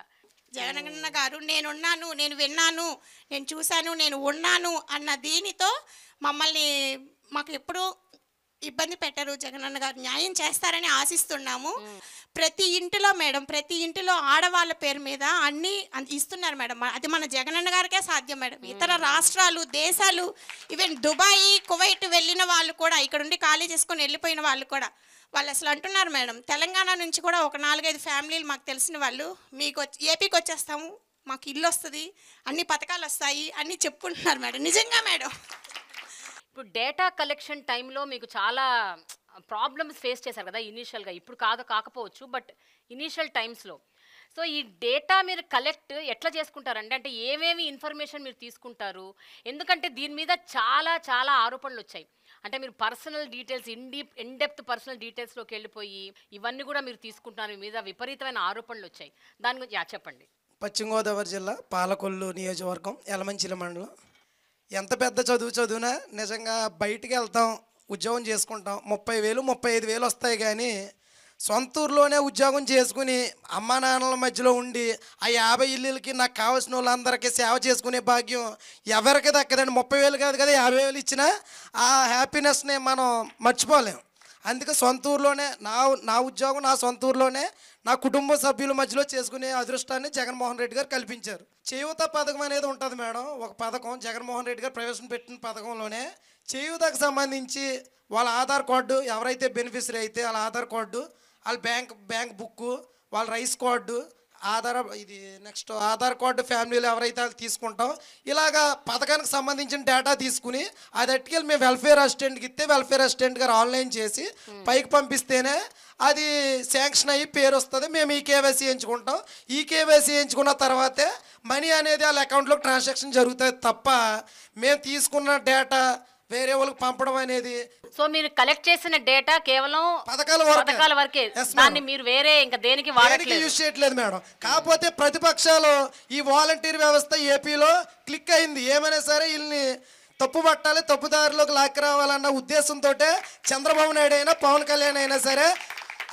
జగనన్న గారు నేనున్నాను, నేను విన్నాను, నేను చూశాను, నేను ఉన్నాను అన్న దీనితో మాకు ఎప్పుడూ ఇబ్బంది పెట్టరు. జగనన్న గారు న్యాయం చేస్తారని ఆశిస్తున్నాము. ప్రతి ఇంటిలో మేడం, ప్రతి ఇంటిలో ఆడవాళ్ళ పేరు మీద అన్నీ ఇస్తున్నారు మేడం. అది మన జగనన్న గారికే సాధ్యం మేడం. ఇతర రాష్ట్రాలు, దేశాలు, ఈవెన్ దుబాయ్, కువైట్ వెళ్ళిన వాళ్ళు కూడా, ఇక్కడ ఉండి ఖాళీ చేసుకొని వెళ్ళిపోయిన వాళ్ళు కూడా, వాళ్ళు అసలు అంటున్నారు మేడం, తెలంగాణ నుంచి కూడా ఒక 4-5 ఫ్యామిలీలు మాకు తెలిసిన వాళ్ళు, మీకు ఏపీకి వచ్చేస్తాము, మాకు ఇల్లు వస్తుంది, అన్ని పథకాలు వస్తాయి అన్నీ చెప్పుకుంటున్నారు మేడం. నిజంగా మేడం. ఇప్పుడు డేటా కలెక్షన్ టైంలో మీకు చాలా ప్రాబ్లమ్స్ ఫేస్ చేశారు కదా ఇనీషియల్గా, ఇప్పుడు కాకపోవచ్చు, బట్ ఇనీషియల్ టైమ్స్లో. సో ఈ డేటా మీరు కలెక్ట్ ఎట్లా చేసుకుంటారండి? అంటే ఏమేమి ఇన్ఫర్మేషన్ మీరు తీసుకుంటారు? ఎందుకంటే దీని మీద చాలా చాలా ఆరోపణలు వచ్చాయి. అంటే మీరు పర్సనల్ డీటెయిల్స్, ఇన్డెప్త్ పర్సనల్ డీటెయిల్స్లోకి వెళ్ళిపోయి ఇవన్నీ కూడా మీరు తీసుకుంటున్నారు, మీ మీద విపరీతమైన ఆరోపణలు వచ్చాయి. దాని గురించి చెప్పండి. పశ్చిమ గోదావరి జిల్లా పాలకొల్లు నియోజకవర్గం, యలమంచిలి మండలం. ఎంత పెద్ద చదివినా నిజంగా బయటికి వెళ్తాం, ఉద్యోగం చేసుకుంటాం, 30,000 35,000 వస్తాయి, కానీ సొంత ఊర్లోనే ఉద్యోగం చేసుకుని అమ్మా నాన్నల మధ్యలో ఉండి ఆ 50 ఇల్లులకి నాకు కావాల్సిన వాళ్ళందరికీ సేవ చేసుకునే భాగ్యం ఎవరికి దక్కదండి. 30,000 కాదు కదా, 50,000 ఇచ్చినా ఆ హ్యాపీనెస్ని మనం మర్చిపోలేం. అందుకే సొంత ఊర్లోనే నా ఉద్యోగం నా సొంత ఊర్లోనే నా కుటుంబ సభ్యుల మధ్యలో చేసుకునే అదృష్టాన్ని జగన్మోహన్ రెడ్డి గారు కల్పించారు. చేయూత పథకం అనేది ఉంటుంది మేడం, ఒక పథకం జగన్మోహన్ రెడ్డి గారు ప్రవేశపెట్టిన పథకంలోనే చేయూతకు సంబంధించి వాళ్ళ ఆధార్ కార్డు, ఎవరైతే బెనిఫిషరీ అయితే వాళ్ళ ఆధార్ కార్డు, వాళ్ళ బ్యాంక్ బుక్కు, వాళ్ళ rice card, next Aadhaar card ఫ్యామిలీలో ఎవరైతే వాళ్ళు తీసుకుంటాం, ఇలాగా పథకానికి సంబంధించిన డేటా తీసుకుని అది అట్టుకెళ్ళి మేము వెల్ఫేర్ అసిస్టెంట్కి ఇస్తే వెల్ఫేర్ అసిస్టెంట్ గారు ఆన్లైన్ చేసి పైకి పంపిస్తేనే అది శాంక్షన్ అయ్యి పేరు వస్తుంది. మేము ఈ కేవైసీ ఎంచుకుంటాం. ఈ కేవైసీ ఎంచుకున్న తర్వాతే మనీ అనేది వాళ్ళ అకౌంట్లోకి ట్రాన్సాక్షన్ జరుగుతుంది తప్ప మేము తీసుకున్న డేటా వేరే వాళ్ళకి పంపడం అనేది. సో మీరు కలెక్ట్ చేసిన డేటా కేవలం పథకాల వరకే, దాన్ని మీరు వేరే ఇంకా దేనికి యూజ్ చేయట్లేదు మేడం. కాకపోతే ప్రతిపక్షాలు ఈ వాలంటీర్ వ్యవస్థ ఏపీలో క్లిక్ అయింది, ఏమైనా సరే వీళ్ళని తప్పు పట్టాలి, తప్పుదారిలోకి లాక్కి రావాలన్న ఉద్దేశంతో చంద్రబాబు నాయుడు అయినా పవన్ కళ్యాణ్ అయినా సరే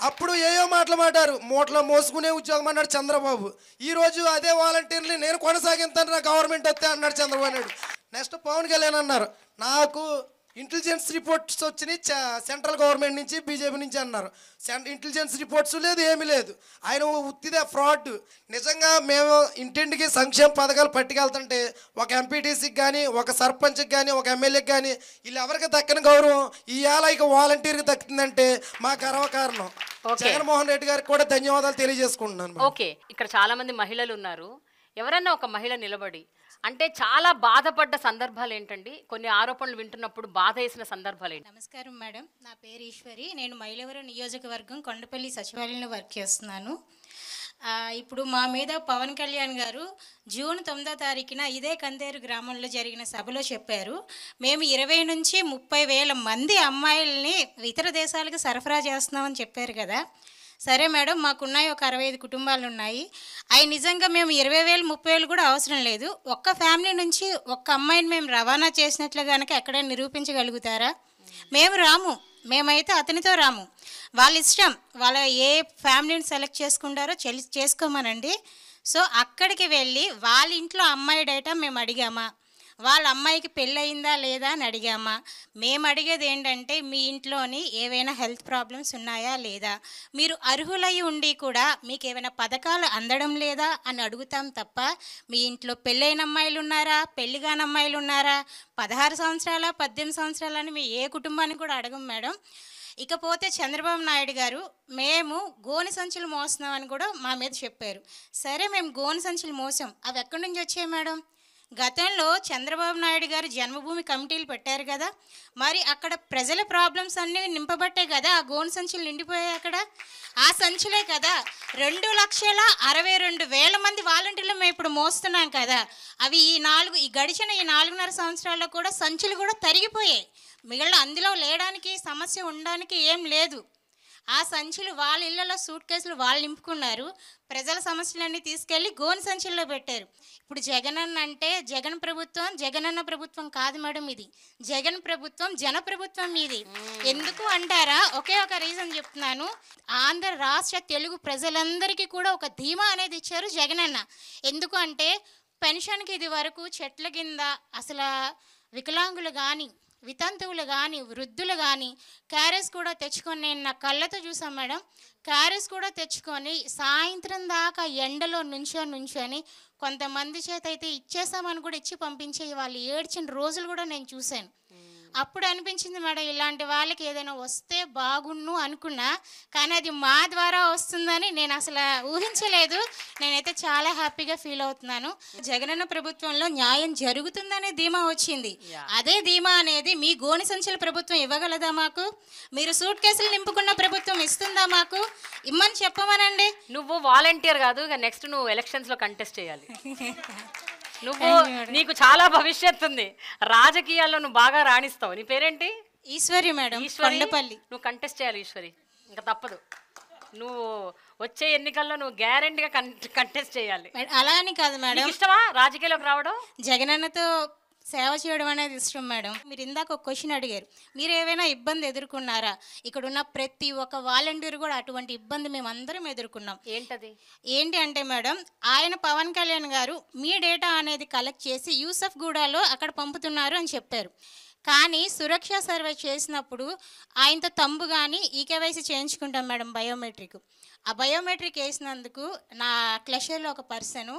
అప్పుడు ఏయో మాటలు మాట్లాడారు, మూటలో మోసుకునే ఉద్యోగం అన్నాడు చంద్రబాబు. ఈరోజు అదే వాలంటీర్ని నేను కొనసాగిస్తాను, నా గవర్నమెంట్ వస్తే అన్నాడు చంద్రబాబు నాయుడు. నెక్స్ట్ పవన్ కళ్యాణ్ అన్నారు, నాకు ఇంటెలిజెన్స్ రిపోర్ట్స్ వచ్చినాయి సెంట్రల్ గవర్నమెంట్ నుంచి, బీజేపీ నుంచి అన్నారు. ఇంటెలిజెన్స్ రిపోర్ట్స్ లేదు, ఏమీ లేదు. ఆయన ఉత్తిదే ఫ్రాడ్. నిజంగా మేము ఇంటింటికి సంక్షేమ పథకాలు పట్టుకెళ్తుంటే ఒక ఎంపీటీసీకి కానీ, ఒక సర్పంచ్కి కానీ, ఒక ఎమ్మెల్యేకి కానీ వీళ్ళు ఎవరికి దక్కని గౌరవం ఇవాళ ఇక వాలంటీర్కి దక్కుతుందంటే మా గర్వకారణం. జగన్మోహన్ రెడ్డి గారికి కూడా ధన్యవాదాలు తెలియజేసుకుంటున్నాను. ఓకే, ఇక్కడ చాలా మంది మహిళలు ఉన్నారు. ఎవరైనా ఒక మహిళ నిలబడి అంటే చాలా బాధపడ్డ సందర్భాలు ఏంటండి? కొన్ని ఆరోపణలు వింటున్నప్పుడు బాధ వేసిన సందర్భాలు ఏంటి? నమస్కారం మేడం, నా పేరు ఈశ్వరి. నేను మైలవరం నియోజకవర్గం కొండపల్లి సచివాలయంలో వర్క్ చేస్తున్నాను. ఇప్పుడు మా మీద పవన్ కళ్యాణ్ గారు జూన్ 9వ తారీఖున ఇదే కందేరు గ్రామంలో జరిగిన సభలో చెప్పారు, మేము 20 నుంచి 30 వేల మంది అమ్మాయిల్ని ఇతర దేశాలకు సరఫరా చేస్తున్నామని చెప్పారు కదా. సరే మేడం, మాకున్నాయి ఒక 65 కుటుంబాలు ఉన్నాయి. అవి నిజంగా మేము 20,000 30,000 కూడా అవసరం లేదు. ఒక్క ఫ్యామిలీ నుంచి ఒక్క అమ్మాయిని మేము రవాణా చేసినట్లు కనుక ఎక్కడైనా నిరూపించగలుగుతారా? మేము రాము, మేమైతే అతనితో రాము. వాళ్ళ ఇష్టం, వాళ్ళ ఏ ఫ్యామిలీని సెలెక్ట్ చేసుకుంటారో చేసుకోమనండి. సో అక్కడికి వెళ్ళి వాళ్ళ ఇంట్లో అమ్మాయి డేటా మేము అడిగామా, వాళ్ళ అమ్మాయికి పెళ్ళయిందా లేదా అని అడిగామా? మేము అడిగేది ఏంటంటే మీ ఇంట్లోని ఏవైనా హెల్త్ ప్రాబ్లమ్స్ ఉన్నాయా లేదా, మీరు అర్హులై ఉండి కూడా మీకు ఏమైనా పథకాలు అందడం లేదా అని అడుగుతాం తప్ప మీ ఇంట్లో పెళ్ళైన అమ్మాయిలు ఉన్నారా, పెళ్లి కాని అమ్మాయిలు ఉన్నారా, 16 సంవత్సరాల 18 సంవత్సరాలని మీ ఏ కుటుంబాన్ని కూడా అడగం మేడం. ఇకపోతే చంద్రబాబు నాయుడు గారు మేము గోనె సంచులు మోస్తున్నామని కూడా మా మీద చెప్పారు. సరే, మేము గోనె సంచులు మోసాం, అవి ఎక్కడి నుంచి వచ్చాయి మేడం? గతంలో చంద్రబాబు నాయుడు గారు జన్మభూమి కమిటీలు పెట్టారు కదా, మరి అక్కడ ప్రజల ప్రాబ్లమ్స్ అన్నీ నింపబట్టే కదా ఆ గోను సంచులు నిండిపోయాయి. అక్కడ ఆ సంచులే కదా 2,62,000 మంది వాలంటీర్లు మేము ఇప్పుడు మోస్తున్నాం కదా. అవి ఈ గడిచిన 4.5 సంవత్సరాల్లో కూడా సంచులు కూడా తరిగిపోయాయి. మిగిలిన అందులో లేడానికి సమస్య ఉండడానికి ఏం లేదు. ఆ సంచులు వాళ్ళ ఇళ్లలో సూట్ కేసులు వాళ్ళు నింపుకున్నారు, ప్రజల సమస్యలన్నీ తీసుకెళ్ళి గోను సంచుల్లో పెట్టారు. ఇప్పుడు జగనన్న అంటే జగన్ ప్రభుత్వం జగనన్న ప్రభుత్వం కాదు మేడం, ఇది జగన్ ప్రభుత్వం జన ప్రభుత్వం ఇది. ఎందుకు అంటారా? ఒకే ఒక రీజన్ చెప్తున్నాను. ఆంధ్ర రాష్ట్ర తెలుగు ప్రజలందరికీ కూడా ఒక ధీమా అనేది ఇచ్చారు జగనన్న. ఎందుకు అంటే పెన్షన్కి ఇది వరకు చెట్ల కింద అసలు వికలాంగులు కానీ వితంతువులు కానీ వృద్ధులు కానీ క్యారేజ్ కూడా తెచ్చుకొని, నేను నా కళ్ళతో చూసాను మేడం, క్యారేజ్ కూడా తెచ్చుకొని సాయంత్రం దాకా ఎండలో నుంచొని కొంతమంది చేత అయితే ఇచ్చేసామని కూడా ఇచ్చి పంపించే వాళ్ళు ఏడ్చిన రోజులు కూడా నేను చూశాను. అప్పుడు అనిపించింది మేడం, ఇలాంటి వాళ్ళకి ఏదైనా వస్తే బాగుండు అనుకున్నా, కానీ అది మా ద్వారా వస్తుందని నేను అసలు ఊహించలేదు. నేనైతే చాలా హ్యాపీగా ఫీల్ అవుతున్నాను. జగనన్న ప్రభుత్వంలో న్యాయం జరుగుతుందనే ధీమా వచ్చింది. అదే ధీమా అనేది మీ గోని సంచుల ప్రభుత్వం ఇవ్వగలదా మాకు? మీరు సూట్ కేసులు నింపుకున్న ప్రభుత్వం ఇస్తుందా మాకు? ఇమ్మని చెప్పమనండి. నువ్వు వాలంటీర్ కాదు, ఇక నెక్స్ట్ నువ్వు ఎలక్షన్స్లో కంటెస్ట్ చేయాలి. నువ్వు నీకు చాలా భవిష్యత్తు ఉంది, రాజకీయాల్లో నువ్వు బాగా రాణిస్తావు. నీ పేరేంటి? ఈశ్వరి మేడం, కొండపల్లి. నువ్వు కంటెస్ట్ చేయాలి ఈశ్వరి, ఇంకా తప్పదు. నువ్వు వచ్చే ఎన్నికల్లో నువ్వు గ్యారెంటీగా కంటెస్ట్ చేయాలి. అలా అని కాదు మేడం, ఇష్టమా రాజకీయాల్లోకి రావడం? జగనన్నతో సేవ చేయడం అనేది ఇష్టం మేడం. మీరు ఇందాక ఒక క్వశ్చన్ అడిగారు, మీరు ఏమైనా ఇబ్బంది ఎదుర్కొన్నారా? ఇక్కడ ఉన్న ప్రతి ఒక్క వాలంటీర్ కూడా అటువంటి ఇబ్బంది మేము అందరం ఎదుర్కొన్నాం. ఏంటి అంటే మేడం, ఆయన పవన్ కళ్యాణ్ గారు మీ డేటా అనేది కలెక్ట్ చేసి యూసఫ్ గూడాలో అక్కడ పంపుతున్నారు అని చెప్పారు. కానీ సురక్ష సర్వే చేసినప్పుడు ఆయనతో తంబు కానీ ఈకేవైసీ చేయించుకుంటాం మేడం, బయోమెట్రిక్. ఆ బయోమెట్రిక్ వేసినందుకు నా క్లషర్లో ఒక పర్సను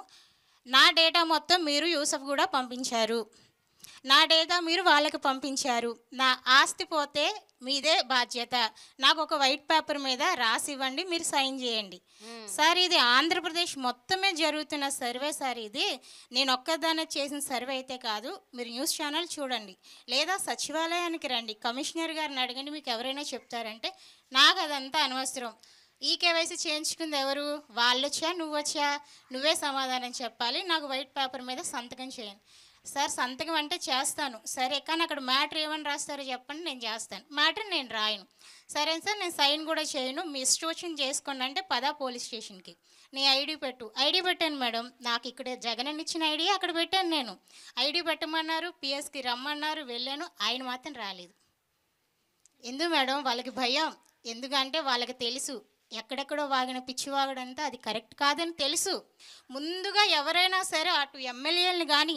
నా డేటా మొత్తం మీరు యూసఫ్ కూడా పంపించారు, నా డేటా మీరు వాళ్ళకి పంపించారు, నా ఆస్తి పోతే మీదే బాధ్యత, నాకు ఒక వైట్ పేపర్ మీద రాసి ఇవ్వండి, మీరు సైన్ చేయండి. సార్ ఇది ఆంధ్రప్రదేశ్ మొత్తమే జరుగుతున్న సర్వే సార్, ఇది నేను ఒక్కదానే చేసిన సర్వే అయితే కాదు. మీరు న్యూస్ ఛానల్ చూడండి, లేదా సచివాలయానికి రండి, కమిషనర్ గారిని అడగండి, మీకు ఎవరైనా చెప్తారంటే. నాకు అదంతా అనవసరం. ఈ కేవైసీ చేయించుకుంది ఎవరు? వాళ్ళు వచ్చా నువ్వు వచ్చా? నువ్వే సమాధానం చెప్పాలి, నాకు వైట్ పేపర్ మీద సంతకం చేయండి. సార్ సంతకం అంటే చేస్తాను, సరే కానీ అక్కడ మ్యాటర్ ఏమని రాస్తారో చెప్పండి, నేను చేస్తాను. మ్యాటర్ నేను రాయను. సరే సార్ నేను సైన్ కూడా చేయను, మీ ఇష్టం వచ్చింది చేసుకోండి అంటే పదా పోలీస్ స్టేషన్కి, నీ ఐడి పెట్టు. ఐడి పెట్టాను మేడం, నాకు ఇక్కడ జగన్ ఇచ్చిన ఐడి అక్కడ పెట్టాను నేను. ఐడి పెట్టమన్నారు, పిఎస్కి రమ్మన్నారు, వెళ్ళాను, ఆయన మాత్రం రాలేదు. ఎందుకు మేడం? వాళ్ళకి భయం. ఎందుకంటే వాళ్ళకి తెలుసు ఎక్కడెక్కడో వాగిన పిచ్చివాగడంతా అది కరెక్ట్ కాదని తెలుసు. ముందుగా ఎవరైనా సరే అటు ఎమ్మెల్యేలు కానీ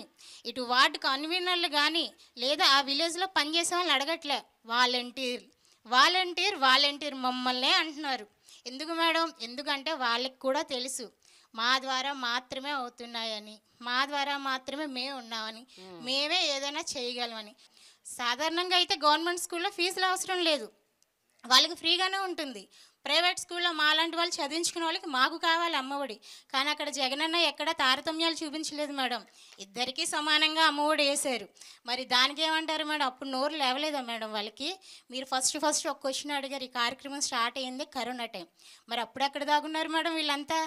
ఇటు వార్డు కన్వీనర్లు కానీ లేదా ఆ విలేజ్లో పనిచేసే వాళ్ళని అడగట్లే, వాలంటీర్ మమ్మల్నే అంటున్నారు. ఎందుకు మేడం? ఎందుకంటే వాళ్ళకి కూడా తెలుసు మా ద్వారా మాత్రమే అవుతున్నాయని, మా ద్వారా మాత్రమే మేము ఉన్నామని, మేమే ఏదైనా చేయగలమని. సాధారణంగా అయితే గవర్నమెంట్ స్కూల్లో ఫీజులు అవసరం లేదు, వాళ్ళకి ఫ్రీగానే ఉంటుంది. ప్రైవేట్ స్కూల్లో మాలాంటి వాళ్ళు చదివించుకునే వాళ్ళకి మాకు కావాలి అమ్మఒడి. కానీ అక్కడ జగనన్న ఎక్కడ తారతమ్యాలు చూపించలేదు మేడం, ఇద్దరికీ సమానంగా అమ్మఒడి వేశారు. మరి దానికి ఏమంటారు మేడం? అప్పుడు నోరు లేవలేదా మేడం వాళ్ళకి? మీరు ఫస్ట్ ఒక క్వశ్చన్ అడిగారు, ఈ కార్యక్రమం స్టార్ట్ అయ్యింది కరోనా టైం, మరి అప్పుడు ఎక్కడ దాగున్నారు మేడం వీళ్ళంతా?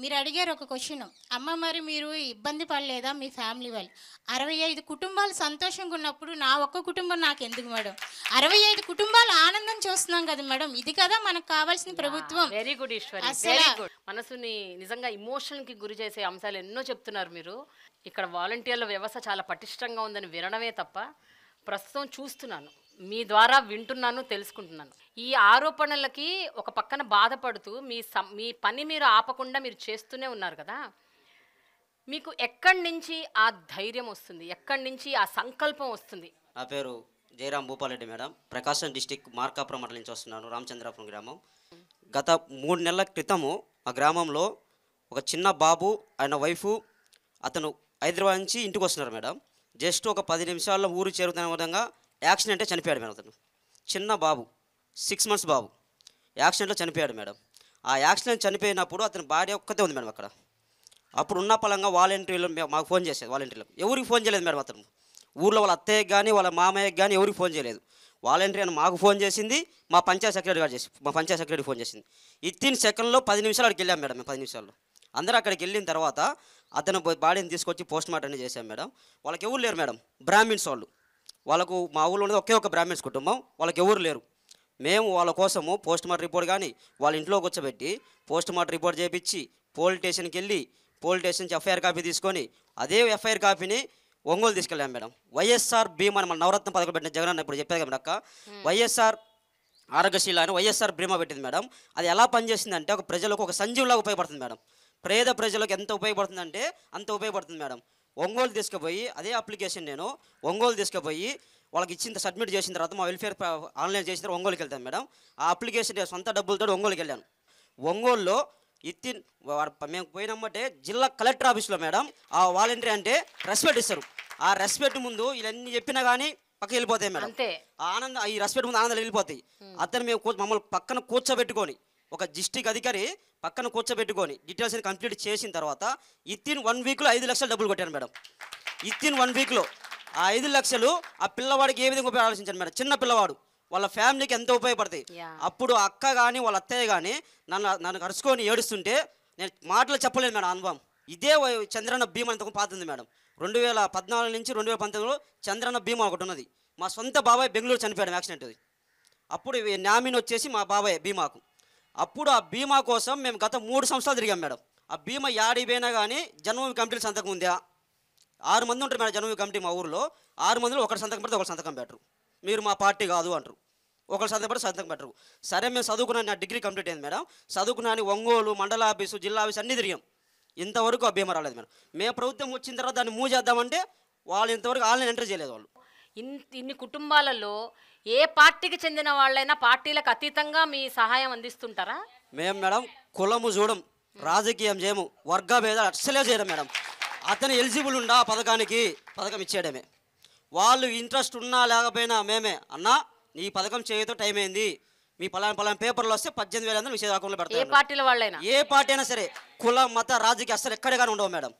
మీరు అడిగారు ఒక క్వశ్చన్, అమ్మ మరి మీరు ఇబ్బంది పడలేదా మీ ఫ్యామిలీ వాళ్ళు? 65 కుటుంబాలు సంతోషంగా ఉన్నప్పుడు నా ఒక్క కుటుంబం నాకు ఎందుకు మేడం? 65 కుటుంబాలు ఆనందం చూస్తున్నాం కదా మేడం, ఇది కదా మనకు కావాల్సిన ప్రభుత్వం. Very good Eshwari, very good. మనసుని నిజంగా ఇమోషన్కి గురి చేసే అంశాలు ఎన్నో చెప్తున్నారు మీరు. ఇక్కడ వాలంటీర్ల వ్యవస్థ చాలా పటిష్టంగా ఉందని వినడమే తప్ప ప్రస్తుతం చూస్తున్నాను, మీ ద్వారా వింటున్నాను, తెలుసుకుంటున్నాను. ఈ ఆరోపణలకి ఒక పక్కన బాధపడుతూ మీ పని మీరు ఆపకుండా మీరు చేస్తూనే ఉన్నారు కదా, మీకు ఎక్కడి నుంచి ఆ ధైర్యం వస్తుంది, ఎక్కడి నుంచి ఆ సంకల్పం వస్తుంది? నా పేరు జయరాం భూపాలరెడ్డి మేడం, ప్రకాశం డిస్టిక్ మార్కాపురం మండలం నుంచి వస్తున్నాను, రామచంద్రాపురం గ్రామం. గత 3 నెలల క్రితము ఆ గ్రామంలో ఒక చిన్న బాబు ఆయన వైఫు అతను హైదరాబాద్ నుంచి ఇంటికి వస్తున్నారు మేడం. జస్ట్ ఒక 10 నిమిషాల్లో ఊరు చేరుతున్న విధంగా యాక్సిడెంటే చనిపోయాడు మేడం. అతను చిన్న బాబు, 6 months బాబు యాక్సిడెంట్లో చనిపోయాడు మేడం. ఆ యాక్సిడెంట్ చనిపోయినప్పుడు అతని భార్య ఒక్కతే ఉంది మేడం అక్కడ. అప్పుడు ఉన్న పలంగా వాలంటీర్లు మాకు ఫోన్ చేసేది, వాలంటీర్లకు ఎవరికి ఫోన్ చేయలేదు మేడం. అతను ఊళ్ళో వాళ్ళ అత్తయ్యకి కానీ వాళ్ళ మామయ్యకి కానీ ఎవరికి ఫోన్ చేయలేదు. వాలంటీర్ అని మాకు ఫోన్ చేసింది, మా పంచాయత్ సెక్రటరీ ఫోన్ చేసింది. ఇత్తిన సెకండ్లో 10 నిమిషాలు అక్కడికి వెళ్ళాం మేడం. మేము 10 నిమిషాల్లో అందరూ అక్కడికి వెళ్ళిన తర్వాత అతను బాడీని తీసుకొచ్చి పోస్ట్ మార్టం అనేది చేశాం మేడం. వాళ్ళకి ఎవరు లేరు మేడం, బ్రాహ్మిన్స్ వాళ్ళకు మా ఊళ్ళో ఉన్నది ఒకే ఒక బ్రాహ్మిన్స్ కుటుంబం, వాళ్ళకి ఎవరు లేరు. మేము వాళ్ళ కోసము పోస్ట్ మార్టం రిపోర్ట్ కానీ వాళ్ళ ఇంట్లో కూర్చోబెట్టి పోస్ట్ మార్టం రిపోర్ట్ చేయించి పోలీస్ స్టేషన్కి వెళ్ళి పోలీస్ స్టేషన్ నుంచి ఎఫ్ఐఆర్ కాపీ తీసుకొని అదే ఎఫ్ఐఆర్ కాపీని ఒంగోలు తీసుకెళ్ళాం మేడం. వైఎస్ఆర్ బీమా మన నవరత్న పథకం పెట్టిన జగనన్న ఇప్పుడు చెప్పేది కదా అక్క, వైఎస్ఆర్ ఆరోగ్యశీల అని వైఎస్ఆర్ బీమా పెట్టింది మేడం. అది ఎలా పనిచేసిందంటే ఒక ప్రజలకు ఒక సంజీవులాగా ఉపయోగపడుతుంది మేడం. పేద ప్రజలకు ఎంత ఉపయోగపడుతుందంటే అంత ఉపయోగపడుతుంది మేడం. ఒంగోలు తీసుకుపోయి అదే అప్లికేషన్ నేను ఒంగోలు తీసుకుపోయి వాళ్ళకి ఇచ్చిన సబ్మిట్ చేసిన తర్వాత మా వెల్ఫేర్ ఆన్లైన్ చేసిన తర్వాత ఒంగోలుకి వెళ్తాను మేడం. ఆ అప్లికేషన్ సొంత డబ్బులతో ఒంగోలుకి వెళ్ళాను. ఒంగోలులో మేము పోయినమ్మంటే జిల్లా కలెక్టర్ ఆఫీస్లో మేడం ఆ వాలంటీర్ అంటే రెస్పెక్ట్ ఇస్తారు. ఆ రెస్పెక్ట్ ముందు ఇవన్నీ చెప్పినా కానీ పక్కకి వెళ్ళిపోతాయి మేడం. ఆ ఆనందం, ఈ రెస్పెక్ట్ ముందు ఆనందాలు వెళ్ళిపోతాయి. అతను మేము మమ్మల్ని పక్కన కూర్చోబెట్టుకొని ఒక డిస్ట్రిక్ట్ అధికారి పక్కన కూర్చోబెట్టుకొని డీటెయిల్స్ కంప్లీట్ చేసిన తర్వాత ఇత్తిన్ 1 వీక్లో 5 లక్షలు డబ్బులు కొట్టాను మేడం. ఇత్తిన్ 1 వీక్లో ఆ 5 లక్షలు ఆ పిల్లవాడికి ఏ విధంగా ఉపయోగ ఆలోచించాను మేడం. చిన్న పిల్లవాడు, వాళ్ళ ఫ్యామిలీకి ఎంతో ఉపయోగపడతాయి. అప్పుడు అక్క కానీ వాళ్ళ అత్తయ్య కానీ నన్ను కరుచుకొని ఏడుస్తుంటే నేను మాటలు చెప్పలేదు మేడం. అనుభవం ఇదే చంద్రన్న బీమా అంతకు పాతుంది మేడం. 2014 నుంచి 2019లో చంద్రన్న బీమా ఒకటి ఉన్నది. మా సొంత బాబాయ్ బెంగళూరు చనిపోయాడు యాక్సిడెంట్ అది. అప్పుడు నామినీ వచ్చేసి మా బాబాయ్ బీమాకు. అప్పుడు ఆ బీమా కోసం మేము గత 3 సంవత్సరాలు తిరిగాం మేడం. ఆ బీమా యాడికి పోయినా కానీ జన్మభూమి కమిటీలు సంతకం ఉందా? 6 మంది ఉంటారు మేడం జన్మభూమి కమిటీ మా ఊరిలో. 6 మందిలో ఒకరు సంతకం పెడితే ఒకరు సంతకం పెట్టరు. మీరు మా పార్టీ కాదు అంటారు. ఒకరు సంతకం పెడితే సంతకం పెట్టరు. సరే మేము చదువుకున్నాను, నా డిగ్రీ కంప్లీట్ అయింది మేడం. చదువుకున్నాను, ఒంగోలు మండల ఆఫీసు జిల్లా ఆఫీసు అన్నీ తిరిగాం. ఇంతవరకు ఆ బీమా రాలేదు మేడం. మేము ప్రభుత్వం వచ్చిన తర్వాత దాన్ని మూవ్ చేద్దామంటే వాళ్ళు ఇంతవరకు ఆన్లైన్ ఎంటర్ చేయలేదు. వాళ్ళు ఇన్ని కుటుంబాలలో ఏ పార్టీకి చెందిన వాళ్ళైనా పార్టీలకు అతీతంగా మీ సహాయం అందిస్తుంటారా? మేము మేడం కులము చూడం, రాజకీయం చేయము, వర్గ భేదాలు అస్సలే చేయడం మేడం. అతను ఎలిజిబుల్ ఉండా పథకం ఇచ్చేయడమే. వాళ్ళు ఇంట్రెస్ట్ ఉన్నా లేకపోయినా మేమే అన్నా నీ పథకం చేయతో టైం అయింది, మీ పలానా పేపర్లు వస్తే 18,000 మీ చేతి అకౌంట్లో పెడతారు. ఏ పార్టీల వాళ్ళైనా, ఏ పార్టీ అయినా సరే, కుల మత రాజకీయ అస్సలు ఎక్కడ కానీ ఉండవు మేడం.